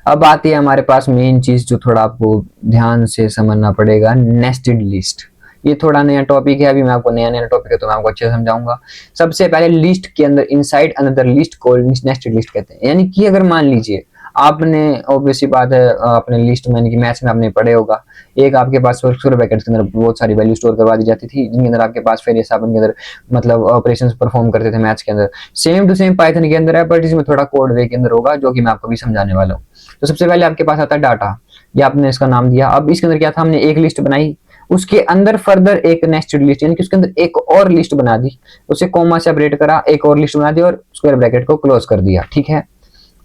अब आती है हमारे पास मेन चीज जो थोड़ा आपको ध्यान से समझना पड़ेगा, नेस्टेड लिस्ट। ये थोड़ा नया टॉपिक है, अभी मैं आपको नया टॉपिक है तो मैं आपको अच्छे से समझाऊंगा। सबसे पहले लिस्ट के अंदर इनसाइड अनदर लिस्ट को नेस्टेड लिस्ट कहते हैं। यानी कि अगर मान लीजिए आपने, ऑब्वियसली बात है अपने लिस्ट में, कि मैथ्स में आपने पढ़े होगा, एक आपके पास स्क्वायर ब्रैकेट्स के अंदर बहुत सारी वैल्यू स्टोर करवा दी जाती थी, जिनके अंदर आपके पास फिर आप उनके अंदर मतलब ऑपरेशंस परफॉर्म करते थे मैथ्स के अंदर। सेम टू सेम पाइथन के अंदर है, बट इसमें थोड़ा कोड वे के अंदर होगा, जो कि मैं आपको भी समझाने वाला हूँ। तो सबसे पहले आपके पास आता है डाटा, ये आपने इसका नाम दिया। अब इसके अंदर क्या था, हमने एक लिस्ट बनाई, उसके अंदर फर्दर एक नेस्टेड लिस्ट, यानी कि उसके अंदर एक और लिस्ट बना दी, उसे कॉमा सेपरेट करा, एक और लिस्ट बना दी और स्क्वायर ब्रैकेट को क्लोज कर दिया, ठीक है।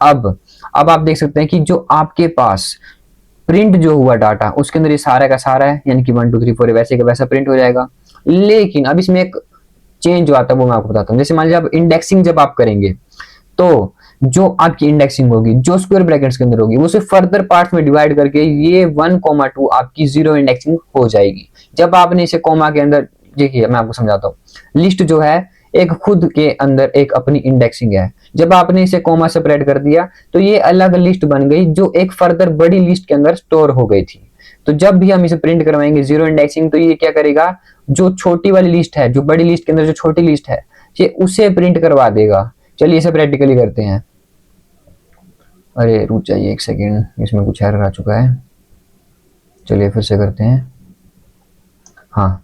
अब आप देख सकते हैं कि जो आपके पास प्रिंट जो हुआ डाटा, उसके अंदर ये सारा का सारा है, यानी कि 1 2 3 4 वैसे का वैसा प्रिंट हो जाएगा। लेकिन अब इसमें एक चेंज जो आता है वो मैं आपको बताता हूँ। जैसे मान लीजिए आप इंडेक्सिंग जब आप करेंगे, तो जो आपकी इंडेक्सिंग होगी, जो स्क्वायर ब्रैकेट्स के अंदर होगी, वो सिर्फ फर्दर पार्ट्स में डिवाइड करके ये 1,2 आपकी 0 इंडेक्सिंग हो जाएगी। जब आपने इसे कॉमा के अंदर, देखिए मैं आपको समझाता हूँ, लिस्ट जो है एक खुद के अंदर एक अपनी इंडेक्सिंग है, जब आपने इसे कॉमा सेपरेट कर दिया तो ये अलग लिस्ट बन गई, जो एक फर्दर बड़ी लिस्ट के अंदर स्टोर हो गई थी। तो जब भी हम इसे प्रिंट करवाएंगे 0 इंडेक्सिंग, तो ये क्या करेगा, जो छोटी वाली लिस्ट है, जो बड़ी लिस्ट के अंदर जो छोटी लिस्ट है, ये उसे प्रिंट करवा देगा। चलिए इसे प्रैक्टिकली करते हैं। अरे रुक जाइए एक सेकेंड, इसमें कुछ एरर आ चुका है, चलिए फिर से करते हैं। हाँ,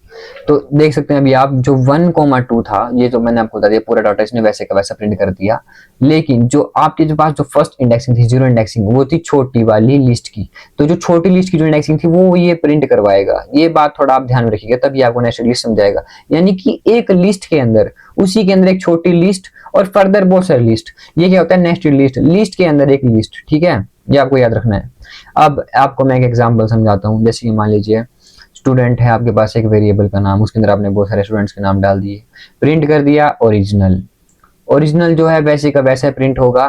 तो देख सकते हैं अभी आप, जो 1,2 था, ये तो मैंने आपको बता दिया पूरा डाटा इसने वैसे का वैसा प्रिंट कर दिया। लेकिन जो आपके जो पास जो फर्स्ट इंडेक्सिंग थी, 0 इंडेक्सिंग, वो थी छोटी वाली लिस्ट की। तो जो छोटी लिस्ट की जो इंडेक्सिंग थी वो ये प्रिंट करवाएगा। ये बात थोड़ा आप ध्यान में रखिएगा, तभी आपको नेस्टेड लिस्ट समझाएगा। यानी कि एक लिस्ट के अंदर, उसी के अंदर एक छोटी लिस्ट और फर्दर बहुत सारी लिस्ट, ये क्या होता है, नेस्टेड लिस्ट। लिस्ट के अंदर एक लिस्ट, ठीक है, ये आपको याद रखना है। अब आपको मैं एक एग्जाम्पल समझाता हूँ। जैसे मान लीजिए स्टूडेंट है आपके पास, एक वेरिएबल का नाम, उसके अंदर आपने बहुत सारे स्टूडेंट्स के नाम डाल दिए, प्रिंट कर दिया ओरिजिनल। ओरिजिनल जो है वैसे का वैसा प्रिंट होगा,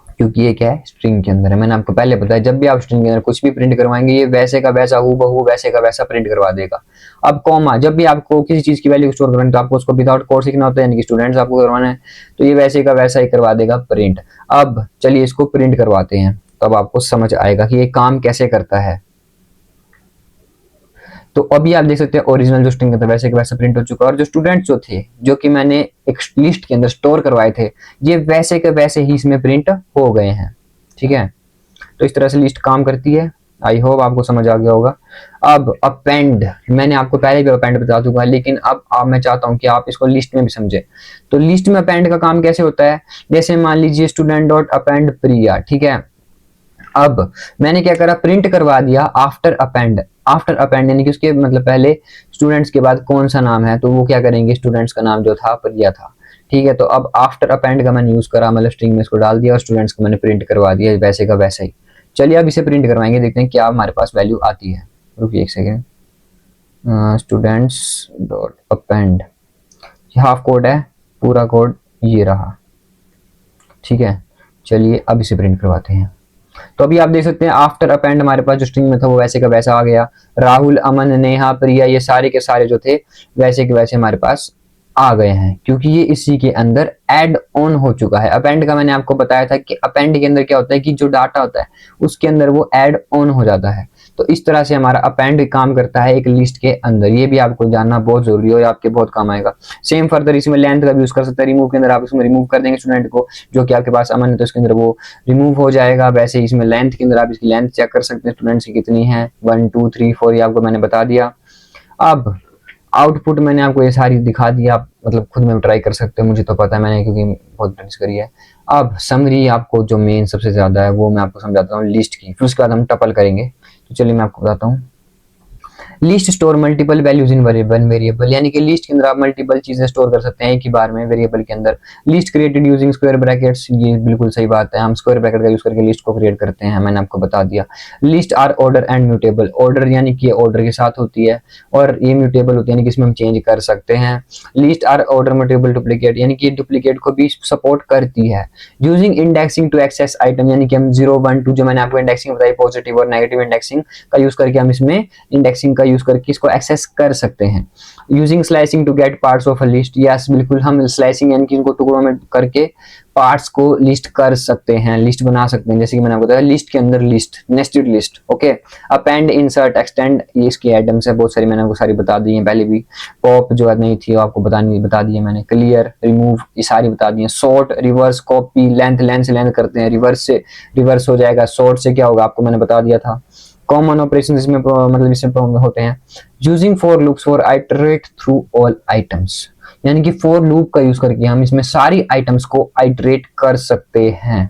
क्योंकि ये क्या है, स्ट्रिंग के अंदर है। मैंने आपको पहले बताया जब भी आप स्ट्रिंग के अंदर कुछ भी प्रिंट करवाएंगे, ये वैसे का वैसा हूबहू वैसे का वैसा प्रिंट करवा देगा। अब कॉमा, जब भी आपको किसी चीज की वैल्यू स्टोर करवानी, तो आपको उसको विदाउट कोड सीखना होता है, यानी कि स्टूडेंट्स आपको करवाना है, तो ये वैसे का वैसा ही करवा देगा प्रिंट। अब चलिए इसको प्रिंट करवाते हैं, तब आपको समझ आएगा कि ये काम कैसे करता है। तो अभी आप देख सकते हैं ओरिजिनल जो स्ट्रिंग था वैसे के वैसे प्रिंट हो चुका है, और जो स्टूडेंट्स जो थे जो कि मैंने एक लिस्ट के अंदर स्टोर करवाए थे ये वैसे के वैसे ही इसमें प्रिंट हो गए हैं। ठीक है, तो इस तरह से लिस्ट काम करती है। आई होप आपको समझ आ गया होगा। अब अपेंड, मैंने आपको पहले भी अपेंड बता चुका है, लेकिन अब मैं चाहता हूं कि आप इसको लिस्ट में भी समझे। तो लिस्ट में अपेंड का काम कैसे होता है, जैसे मान लीजिए स्टूडेंट डॉट अपेंड प्रिया, ठीक है। अब मैंने क्या करा, प्रिंट करवा दिया आफ्टर अपेंड। आफ्टर अपेंड यानी कि उसके मतलब पहले स्टूडेंट्स के बाद कौन सा नाम है, तो वो क्या करेंगे, स्टूडेंट्स का नाम जो था प्रिया था। ठीक है, तो अब आफ्टर अपेंड का मैंने यूज करा, मतलब स्ट्रिंग में इसको डाल दिया और स्टूडेंट्स को मैंने प्रिंट करवा दिया वैसे का वैसा ही। चलिए अब इसे प्रिंट करवाएंगे, देखते हैं क्या हमारे पास वैल्यू आती है। रुकिए एक second, students dot append, half code है, पूरा कोड ये रहा। ठीक है, चलिए अब इसे प्रिंट करवाते हैं। तो अभी आप देख सकते हैं आफ्टर अपेंड हमारे पास जो स्ट्रिंग में था वो वैसे का वैसा आ गया। राहुल, अमन, नेहा, प्रिया ये सारे के सारे जो थे वैसे के वैसे हमारे पास आ गए हैं, क्योंकि ये इसी के अंदर ऐड ऑन हो चुका है। अपेंड का मैंने आपको बताया था कि अपेंड के अंदर क्या होता है कि जो डाटा होता है उसके अंदर वो ऐड ऑन हो जाता है। तो इस तरह से हमारा अपेंड काम करता है एक लिस्ट के अंदर, ये भी आपको जानना बहुत जरूरी है और आपके बहुत काम आएगा। सेम फर्दर इसमें लेंथ का भी यूज कर सकते हैं, रिमूव के अंदर आप इसमें रिमूव कर देंगे स्टूडेंट को, जो कि आपके पास अमन है तो इसके अंदर वो रिमूव हो जाएगा। वैसे इसमें लेंथ के अंदर आप इसकी लेंथ चेक कर सकते हैं स्टूडेंट्स की कितनी है, 1 2 3 4 ये आपको मैंने बता दिया। अब आउटपुट मैंने आपको ये सारी दिखा दी, आप मतलब खुद में ट्राई कर सकते हो, मुझे तो पता है मैंने क्योंकि बहुत प्रैक्टिस करी है। अब समरी आपको जो मेन सबसे ज्यादा है वो मैं आपको समझाता हूँ लिस्ट की, फिर उसके बाद हम टपल करेंगे। तो चलिए मैं आपको बताता हूँ। List store multiple values in variable, यानी कि लिस्ट के अंदर आप मल्टीपल चीजें स्टोर कर सकते हैं एक ही बार में वेरिएबल के अंदर। List created using square brackets, ये बिल्कुल सही बात है, हम स्क्वायर ब्रैकेट का यूज करके लिस्ट को क्रिएट करते हैं, मैंने आपको बता दिया। List are order and mutable, order यानी कि ऑर्डर के साथ होती है और ये म्यूटेबल होती है यानी कि इसमें हम चेंज कर सकते हैं। List are order mutable duplicate, यानी कि डुप्लीकेट को भी सपोर्ट करती है। Using indexing to access item, यानी कि हम 0 1 2 जो मैंने आपको इंडेक्सिंग बताई पॉजिटिव और नेगेटिव इंडेक्सिंग का यूज करके हम इसमें इंडेक्सिंग का यूज करके इसको एक्सेस कर सकते हैं। Using slicing to get parts of a list, yes बिल्कुल हम स्लाइसिंग यानी कि इनको टुकड़ों में करके पार्ट्स को लिस्ट कर सकते हैं, लिस्ट बना सकते हैं, जैसे कि मैंने आपको बताया लिस्ट के अंदर list, nested list. Okay, append, insert, extend ये इसकी आइटम्स है बहुत सारी, मैंने आपको सारी बता दी है पहले भी। पॉप जो नहीं थी वो आपको बता दी है मैंने। क्लियर, रिमूव ये सारी बता दी है। Sort, reverse, copy, length, length से लेंथ करते हैं, रिवर्स से रिवर्स हो जाएगा, सॉर्ट से क्या होगा आपको मैंने बता दिया था। कॉमन ऑपरेशन इसमें मतलब इसमें होते हैं। Using for loops for iterate through all items, यानी कि फॉर लूप का यूज करके हम इसमें सारी आइटम्स को आइटरेट कर सकते हैं,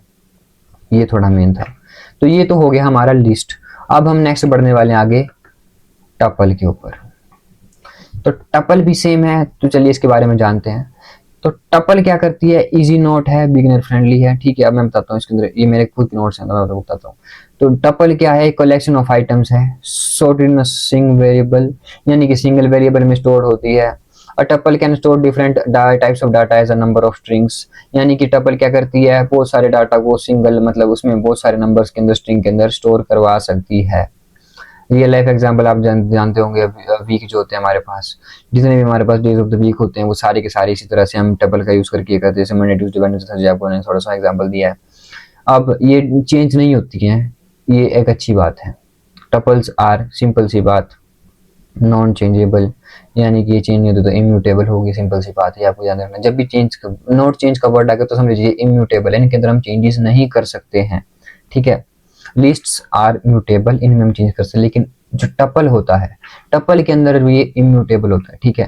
ये थोड़ा मेन था। तो ये तो हो गया हमारा लिस्ट। अब हम नेक्स्ट बढ़ने वाले हैं आगे टपल के ऊपर। तो टपल भी सेम है, तो चलिए इसके बारे में जानते हैं। तो टपल क्या करती है, इजी नोट है, बिगिनर फ्रेंडली है। ठीक है, अब मैं बताता हूँ इसके अंदर, ये मेरे खुद के नोट्स हैं तो मैं आपको बताता हूँ। तो टपल क्या है, कलेक्शन ऑफ आइटम्स है, stored in a single variable, यानी कि सिंगल वेरिएबल में स्टोर होती है। A tuple can store different types of data as a number of strings, यानी कि टपल क्या करती है, बहुत सारे डाटा को सिंगल मतलब उसमें बहुत सारे नंबर्स के अंदर स्ट्रिंग के अंदर स्टोर करवा सकती है। रियल लाइफ एग्जांपल आप जानते होंगे, वीक जो होते हैं हमारे पास, जितने भी हमारे पास डेज ऑफ द वीक होते हैं वो सारे के सारे इसी तरह से हम टपल का यूज करके करते हैं, जैसे मंडे ट्यूसडे वेडनेसडे थर्सडे आपको मैंने थोड़ा सा एग्जांपल दिया है। अब ये चेंज नहीं होती है, ये एक अच्छी बात है। टपल्स आर, सिंपल सी बात, नॉन चेंजेबल, यानी कि ये चेंज नहीं होती तो इम्यूटेबल होगी, सिंपल सी बात है, आपको याद रखना। जब भी चेंज नॉट चेंज का वर्ड आएगा तो समझ लीजिए इम्यूटेबल, इनके अंदर हम चेंजेस नहीं कर सकते हैं। ठीक है, लिस्ट्स आर म्यूटेबल, इनमें हम चेंज कर सकते हैं, लेकिन जो टपल होता है टपल के अंदर ये इम्यूटेबल होता है। ठीक है,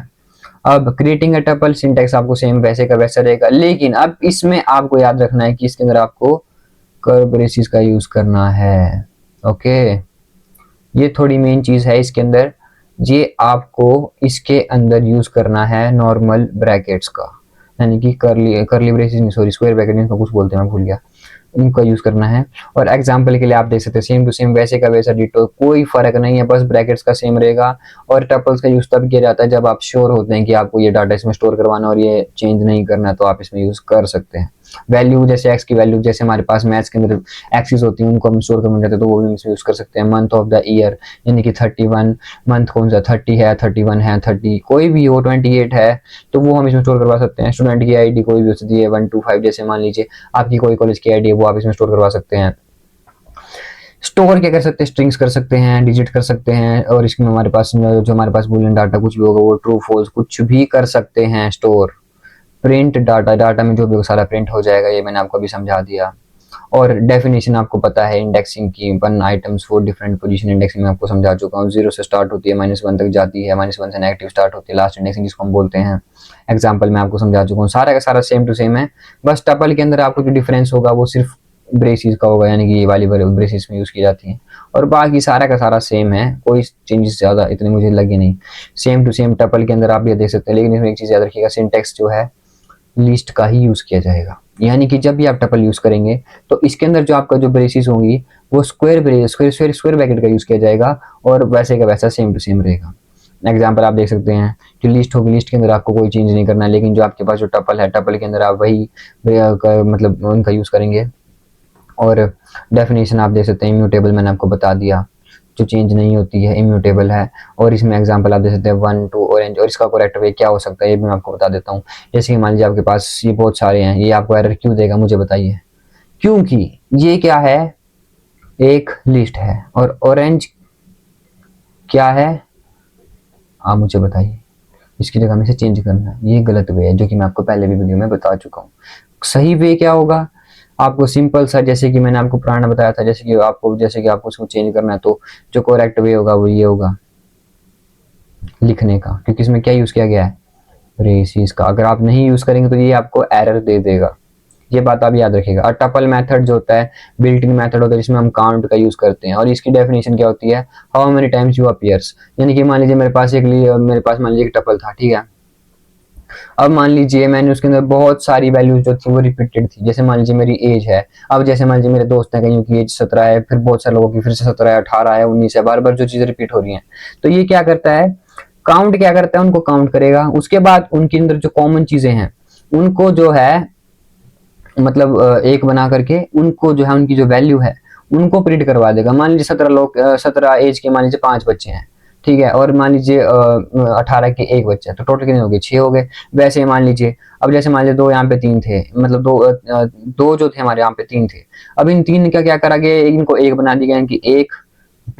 अब क्रिएटिंग अ टपल सिंटैक्स आपको सेम वैसे का वैसा रहेगा, लेकिन अब इसमें आपको याद रखना है कि इसके अंदर आपको कर्व ब्रेसिस का यूज करना है। ओके, ये थोड़ी मेन चीज है इसके अंदर, ये आपको इसके अंदर यूज करना है नॉर्मल ब्रैकेट्स का, यानी कि करली ब्रेसिस नहीं, सॉरी स्क्वायर ब्रैकेट इनको कुछ बोलते हैं, मैं भूल गया, उनका यूज करना है। और एग्जाम्पल के लिए आप देख सकते हैं सेम टू सेम वैसे का वैसा डिटो, कोई फर्क नहीं है, बस ब्रैकेट्स का सेम रहेगा। और टपल्स का यूज तब किया जाता है जब आप श्योर होते हैं कि आपको ये डाटा इसमें स्टोर करवाना और ये चेंज नहीं करना, तो आप इसमें यूज कर सकते हैं। वैल्यू जैसे एक्स की वैल्यू, जैसे हमारे पास मैथ्स के अंदर एक्सिस होती है उनको हम स्टोर करना चाहते हैं तो वो भी इसमें यूज कर सकते हैं। मंथ ऑफ द ईयर, यानी कि 31 मंथ कौन सा, 30 है, 31 है, 30 कोई भी हो, 28 है, तो वो हम इसमें स्टोर करवा सकते हैं। स्टूडेंट की आईडी कोई भी हो सकती है, 1 2 5 जैसे मान लीजिए आपकी कोई कॉलेज की आईडी है वो आप इसमें स्टोर करवा सकते हैं। स्टोर क्या कर सकते हैं, स्ट्रिंग्स कर सकते हैं, डिजिट कर सकते हैं, और इसमें हमारे पास जो हमारे पास बूलियन डाटा कुछ भी होगा वो ट्रू फॉल्स कुछ भी कर सकते हैं स्टोर। प्रिंट डाटा, डाटा में जो भी सारा प्रिंट हो जाएगा, ये मैंने आपको अभी समझा दिया। और डेफिनेशन आपको पता है इंडेक्सिंग की, one items for different position indexing में आपको समझा चुका हूँ। 0 से स्टार्ट होती है, -1 तक जाती है, -1 से नेगेटिव स्टार्ट होती है, लास्ट इंडेक्सिंग जिसको हम बोलते हैं। एग्जाम्पल मैं आपको समझा चुका हूँ, सारा का सारा सेम टू सेम है। बस टपल के अंदर आपको जो डिफरेंस होगा वो सिर्फ ब्रेसिस का होगा, यानी कि ये वाली ब्रेसिस में यूज की जाती है, और बाकी सारा का सारा सेम है, कोई चेंजेस ज्यादा इतने मुझे लगे नहीं, सेम टू सेम टपल के अंदर आप ये देख सकते हैं। लेकिन इसमें एक चीज याद रखिएगा, सिंटेक्स जो है लिस्ट का ही यूज किया जाएगा, यानी कि जब भी आप टपल यूज करेंगे तो इसके अंदर जो आपका जो ब्रेसिस होंगी वो स्क्वायर ब्रैकेट का यूज किया जाएगा, और वैसे का वैसा सेम टू सेम रहेगा। एग्जाम्पल आप देख सकते हैं, जो लिस्ट होगी लिस्ट के अंदर आपको कोई चेंज नहीं करना है, लेकिन जो आपके पास जो टपल है टपल के अंदर आप वही मतलब उनका यूज करेंगे। और डेफिनेशन आप देख सकते हैं, इम्यूटेबल मैंने आपको बता दिया, जो चेंज नहीं होती है इम्यूटेबल है। और इसमें एग्जांपल आप दे सकते हैं 1 2 ऑरेंज, और इसका करेक्ट वे क्या हो सकता है ये भी मैं आपको बता देता हूँ। जैसे कि मान लीजिए आपके पास ये बहुत सारे हैं, ये आपको एरर क्यों देगा मुझे बताइए, क्योंकि ये क्या है, एक लिस्ट है, और ऑरेंज क्या है, आप मुझे बताइए। इसकी जगह हमें से चेंज करना है, ये गलत वे है, जो कि मैं आपको पहले भी वीडियो में बता चुका हूँ। सही वे क्या होगा, आपको सिंपल सा, जैसे कि मैंने आपको पुराना बताया था, जैसे कि आपको उसको चेंज करना है, तो जो करेक्ट वे होगा वो ये होगा लिखने का, क्योंकि इसमें क्या यूज किया गया है, ब्रेसिस का। अगर आप नहीं यूज करेंगे तो ये आपको एरर दे देगा, ये बात आप याद रखिएगा। और टपल मेथड जो होता है बिल्ट इन मेथड होता है, जिसमें हम काउंट का यूज करते हैं, और इसकी डेफिनेशन क्या होती है, how many times you appears. यानी कि मान लीजिए मेरे पास मान लीजिए एक टपल था, ठीक है। अब मान लीजिए मैंने उसके अंदर बहुत सारी वैल्यूज जो थी वो रिपीटेड थी, जैसे मान लीजिए मेरी एज है, अब जैसे मान लीजिए मेरे दोस्त हैं कहीं की एज 17 है, फिर बहुत सारे लोगों की फिर से 17 है, 18 है, 19 है, बार बार जो चीजें रिपीट हो रही हैं, तो ये क्या करता है, काउंट क्या करता है, उनको काउंट करेगा। उसके बाद उनके अंदर जो कॉमन चीजें हैं उनको जो है मतलब एक बना करके उनको जो है उनकी जो वैल्यू है उनको प्रिंट करवा देगा। मान लीजिए 17 एज के मान लीजिए 5 बच्चे हैं, ठीक है, और मान लीजिए 18 के एक बच्चा, तो टोटल कितने हो गए, 6 हो गए। वैसे मान लीजिए, अब जैसे मान लीजिए दो यहाँ पे 3 थे, मतलब दो जो थे हमारे यहाँ पे 3 थे, अब इन 3 का क्या करा गया, इनको एक बना दिया गया कि 1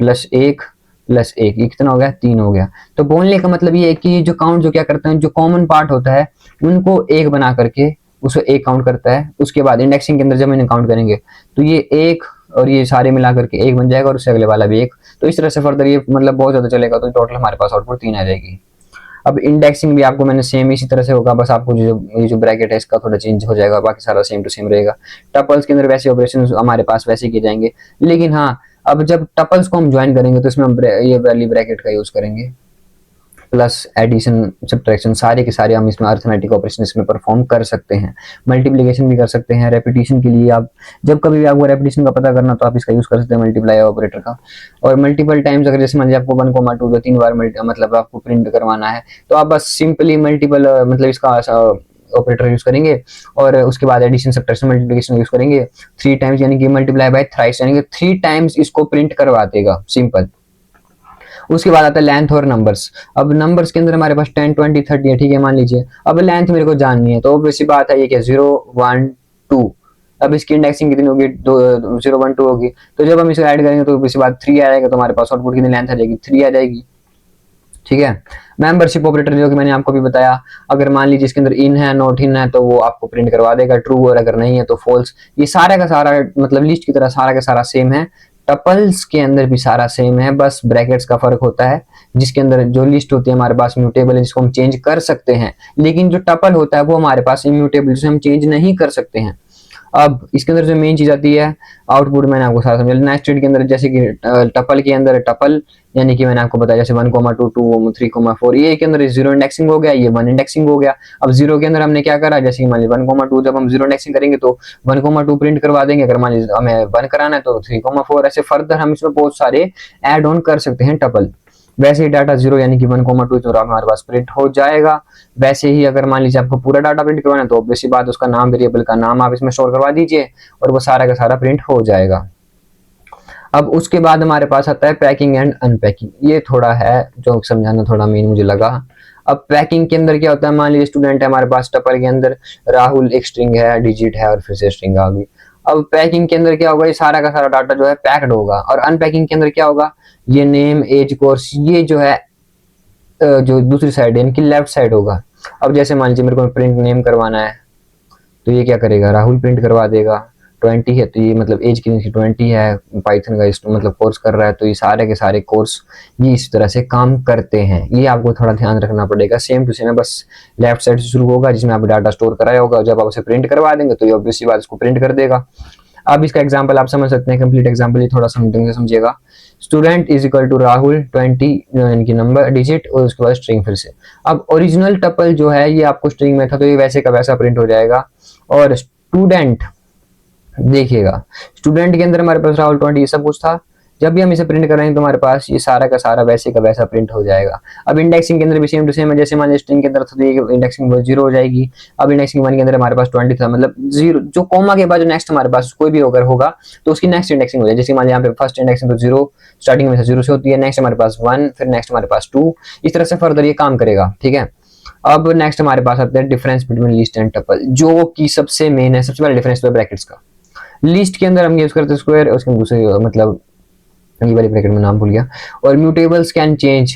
+ 1 + 1, ये कितना हो गया, 3 हो गया। तो बोलने का मतलब ये है कि जो काउंट जो क्या करते हैं, जो कॉमन पार्ट होता है उनको एक बना करके उसको एक काउंट करता है। उसके बाद इंडेक्सिंग के अंदर जब इन्हें काउंट करेंगे तो ये एक और ये सारे मिला करके एक बन जाएगा, और उससे अगले वाला भी एक। तो इस तरह से फर्दर ये मतलब बहुत ज्यादा चलेगा, तो टोटल हमारे पास आउटपुट 3 आ जाएगी। अब इंडेक्सिंग भी आपको मैंने सेम इसी तरह से होगा, बस आपको ये जो ब्रैकेट है इसका थोड़ा चेंज हो जाएगा, बाकी सारा सेम टू सेम रहेगा। टपल्स के अंदर वैसे ऑपरेशन हमारे पास वैसे किए जाएंगे, लेकिन हाँ, अब जब टपल्स को हम ज्वाइन करेंगे तो इसमें हम ये वाली ब्रैकेट का यूज करेंगे, प्लस एडिशन सब्ट्रैक्शन सारे के सारे हम इसमें अर्थमेटिक ऑपरेशन इसमें परफॉर्म कर सकते हैं। मल्टीप्लिकेशन भी कर सकते हैं। रेपिटेशन के लिए आप जब कभी भी आपको रेपिटेशन का पता करना तो आप इसका यूज कर सकते हैं, मल्टीप्लाई ऑपरेटर का। और मल्टीपल टाइम्स अगर जैसे मान लीजिए आपको 1,2 3 बार मतलब आपको प्रिंट करवाना है, तो आप बस सिंपली मल्टीपल मतलब इसका ऑपरेटर यूज करेंगे, और उसके बाद एडिशन सब्ट्रैक्शन मल्टीप्लिकेशन यूज करेंगे 3 टाइम्स, यानी कि मल्टीप्लाई बाय थ्राइस, यानी कि 3 टाइम्स इसको प्रिंट करवा देगा, सिंपल। उसके बाद आता है लेंथ और नंबर्स। अब नंबर्स के अंदर हमारे पास 10 20 30 है, ठीक है, मान लीजिए। अब लेंथ मेरे को जाननी है, तो वैसी बात है, ये क्या 0 1 2। अब इसकी इंडेक्सिंग कितनी होगी, 0 1 2 होगी, तो जब हम इसे ऐड करेंगे तो वैसी बात 3 आएगा, तो हमारे पास आउटपुट कितनी लेंथ आ जाएगी, 3 आ जाएगी, ठीक है। मेंबरशिप ऑपरेटर जो कि मैंने आपको भी बताया, अगर मान लीजिए इसके अंदर इन है नॉट इन है तो वो आपको प्रिंट करवा देगा ट्रू, और अगर नहीं है तो फॉल्स। ये सारा का सारा मतलब लिस्ट की तरह सारा का सारा सेम है। टपल्स के अंदर भी सारा सेम है, बस ब्रैकेट्स का फर्क होता है, जिसके अंदर जो लिस्ट होती है हमारे पास म्यूटेबल है जिसको हम चेंज कर सकते हैं, लेकिन जो टपल होता है वो हमारे पास इम्यूटेबल जिसे हम चेंज नहीं कर सकते हैं। अब इसके अंदर जो मेन चीज आती है आउटपुट, मैंने आपको सारा समझा। नेक्स्ट के अंदर जैसे कि टपल के अंदर टपल, यानी कि मैंने आपको बताया जैसे 1 2 2 3 4, ये के अंदर 0 इंडेक्सिंग हो गया, ये 1 इंडेक्सिंग हो गया। अब 0 के अंदर हमने क्या करा, जैसे कि मान लीजिए 1 2, जब हम 0 इंडेक्सिंग करेंगे तो 1 2 प्रिंट करवा देंगे, अगर मान लीजिए हमें 1 कराना है तो 3 4, ऐसे फर्दर हम इसमें बहुत सारे ऐड ऑन कर सकते हैं टपल। वैसे ही डाटा 0 यानी कि 1 2 तो हमारे पास प्रिंट हो जाएगा। वैसे ही अगर मान लीजिए आपको पूरा डाटा प्रिंट करवाना है तो ऑब्वियसली बात उसका नाम, वेरिएबल का नाम आप इसमें स्टोर करवा दीजिए, और वो सारा का सारा प्रिंट हो जाएगा। अब उसके बाद हमारे पास आता है पैकिंग एंड अनपैकिंग। ये थोड़ा है जो समझाना थोड़ा मेन मुझे लगा। अब पैकिंग के अंदर क्या होता है, मान लीजिए स्टूडेंट है हमारे पास, टपल के अंदर राहुल एक स्ट्रिंग है, डिजिट है, और फिर से स्ट्रिंग आ गई। अब पैकिंग के अंदर क्या होगा, ये सारा का सारा डाटा जो है पैक्ड होगा, और अनपैकिंग के अंदर क्या होगा, ये नेम, एज, कोर्स, ये जो है जो दूसरी साइड है इनकी लेफ्ट साइड होगा। अब जैसे मान लीजिए मेरे को प्रिंट नेम करवाना है, तो ये क्या करेगा, राहुल प्रिंट करवा देगा। 20 है तो ये मतलब एज की 20 है, पाइथन का मतलब कोर्स कर रहा है, तो ये सारे के सारे कोर्स ये इस तरह से काम करते हैं। ये आपको थोड़ा ध्यान रखना पड़ेगा। सेम टू सेम है, बस लेफ्ट साइड से शुरू होगा जिसमें आप डाटा स्टोर कराया होगा, जब आप उसे प्रिंट करवा देंगे तो ये ऑब्वियसली बात इसको प्रिंट कर देगा। अब इसका एग्जाम्पल आप समझ सकते हैं, कंप्लीट एग्जाम्पल, ये थोड़ा समझेंगे समझिएगा। Student is equal to Rahul 20 इनकी नंबर डिजिट और उसके बाद स्ट्रिंग फिर से। अब ओरिजिनल टपल जो है ये आपको स्ट्रिंग में था तो ये वैसे का वैसा प्रिंट हो जाएगा। और स्टूडेंट देखिएगा, स्टूडेंट के अंदर हमारे पास राहुल 20 ये सब कुछ था, जब भी हम इसे प्रिंट कर रहे हैं तो हमारे पास ये सारा का सारा वैसे का वैसा प्रिंट हो जाएगा। अब इंडेक्सिंग के अंदर भी सेम टू सेम है, जैसे मान लीजिए स्ट्रिंग के अंदर था तो ये इंडेक्सिंग 0 हो जाएगी। अब इंडेक्सिंग 1 के अंदर हमारे पास 20 था, मतलब 0 जो कॉमा के बाद जो नेक्स्ट हमारे पास कोई भी अगर होगा तो उसकी नेक्स्ट इंडेक्सिंग हो जाए। जैसे मान लीजिए यहाँ पे फर्स्ट इंडेक्सिंग तो 0 स्टार्टिंग में 0 से होती है, नेक्स्ट हमारे पास 1, फिर नेक्स्ट हमारे पास 2, इस तरह से फर्दर ये काम करेगा, ठीक है। अब नेक्स्ट हमारे पास आते हैं difference between list and tuple, जो कि सबसे मेन है। सबसे पहले डिफरेंस तो ब्रैकेट्स का, लिस्ट के अंदर हम यूज करते हैं स्क्वायर, उसके दूसरे मतलब ये वाली ब्रैकेट में नाम भूल गया। और म्यूटेबल्स कैन चेंज,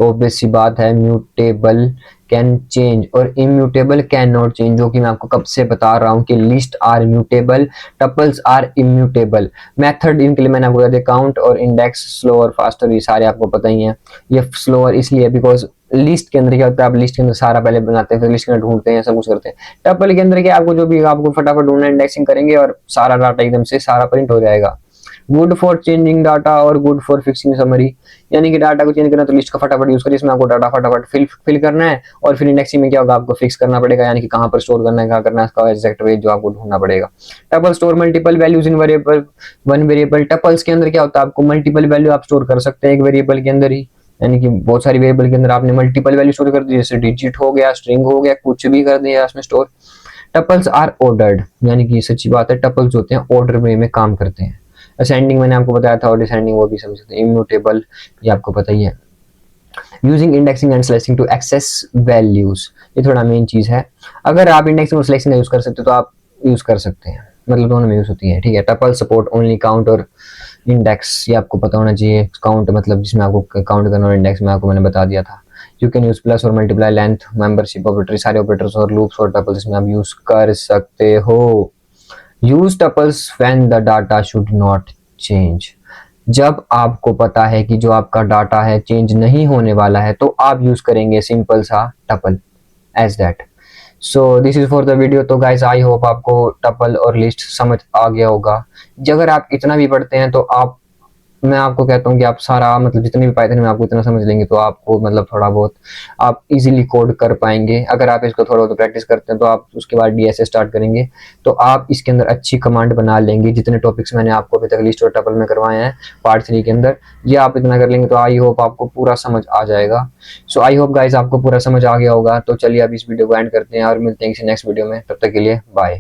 ऑब्वियस सी बात है, म्यूटेबल कैन चेंज और इम्यूटेबल कैन नॉट चेंज, जो कि मैं आपको कब से बता रहा हूँ कि list are mutable, tuples are immutable. Method इनके लिए मैंने आपको बता दिया, काउंट और इंडेक्स, स्लोअर फास्टर, ये सारे आपको पता ही है। ये स्लोअर इसलिए बिकॉज लिस्ट के अंदर क्या होता है, आप लिस्ट के अंदर सारा पहले बनाते हैं, फिर लिस्ट के अंदर ढूंढते हैं, सब कुछ करते हैं। टपल के अंदर क्या आपको जो भी आपको फटाफट ढूंढना, इंडेक्सिंग करेंगे और सारा डाटा एकदम से सारा प्रिंट हो जाएगा। गुड फॉर चेंजिंग डाटा और गुड फॉर फिक्सिंग समरी, यानी कि डाटा को चेंज करना तो लिस्ट का फटाफट यूज करिए, इसमें आपको डाटा फटाफट फिल करना है, और फिर इंडेक्सिंग में क्या होगा, आपको फिक्स करना पड़ेगा, यानी कि कहाँ पर स्टोर करना है, कहाँ करना है, इसका एग्जैक्ट वे जो आपको ढूंढना पड़ेगा। Tuple store multiple values in variable one variable. Tuples के अंदर क्या होता है, आपको मल्टीपल वैल्यू आप स्टोर कर सकते हैं एक वेरिएबल के अंदर ही, यानी कि बहुत सारी वेरिएबल के अंदर आपने मल्टीपल वैल्यू स्टोर कर दी, जैसे डिजिट हो गया, स्ट्रिंग हो गया, कुछ भी कर दिया इसमें स्टोर। टपल्स आर ऑर्डर्ड, यानी कि सच्ची बात है, टपल्स होते हैं ऑर्डर वे में काम करते हैं। असेंडिंग मैंने आपको बताया था, और डिसेंडिंग वो भी समझ सकते हैं। इम्यूटेबल ये आपको पता ही है। Using indexing and slicing to access values, ये थोड़ा मेन चीज है। अगर आप इंडेक्सिंग और स्लाइसिंग का यूज कर सकते हो तो आप यूज कर सकते हैं, मतलब दोनों में यूज होती है, ठीक है। टपल सपोर्ट ओनली काउंट और इंडेक्स, ये आपको पता होना चाहिए। काउंट मतलब जिसमें आपको काउंट करना, और इंडेक्स में आपको मैंने बता दिया था। यू कैन यूज प्लस और मल्टीप्लाई, लेंथ, मेंबरशिप ऑपरेटर, सारे ऑपरेटर्स और लूप्स और टपल्स इसमें आप यूज कर सकते हो। Use tuples when the data should not change, जब आपको पता है कि जो आपका डाटा है चेंज नहीं होने वाला है तो आप यूज करेंगे सिंपल सा tuple as that. So this is for the video. तो गाइज आई होप आपको टपल और लिस्ट समझ आ गया होगा। अगर आप इतना भी पढ़ते हैं तो आप, मैं आपको कहता हूँ कि आप सारा मतलब जितने भी पाइथन में आपको इतना समझ लेंगे तो आपको मतलब थोड़ा बहुत आप इजीली कोड कर पाएंगे। अगर आप इसको थोड़ा बहुत प्रैक्टिस करते हैं तो आप उसके बाद डीएसए स्टार्ट करेंगे तो आप इसके अंदर अच्छी कमांड बना लेंगे। जितने टॉपिक्स मैंने आपको अभी तक लिस्ट और टपल में करवाए हैं पार्ट 3 के अंदर, ये आप इतना कर लेंगे तो आई होप आपको पूरा समझ आ जाएगा। सो आई होप गाइज आपको पूरा समझ आ गया होगा। तो चलिए अब इस वीडियो को एंड करते हैं और मिलते हैं किसी नेक्स्ट वीडियो में, तब तक के लिए बाय।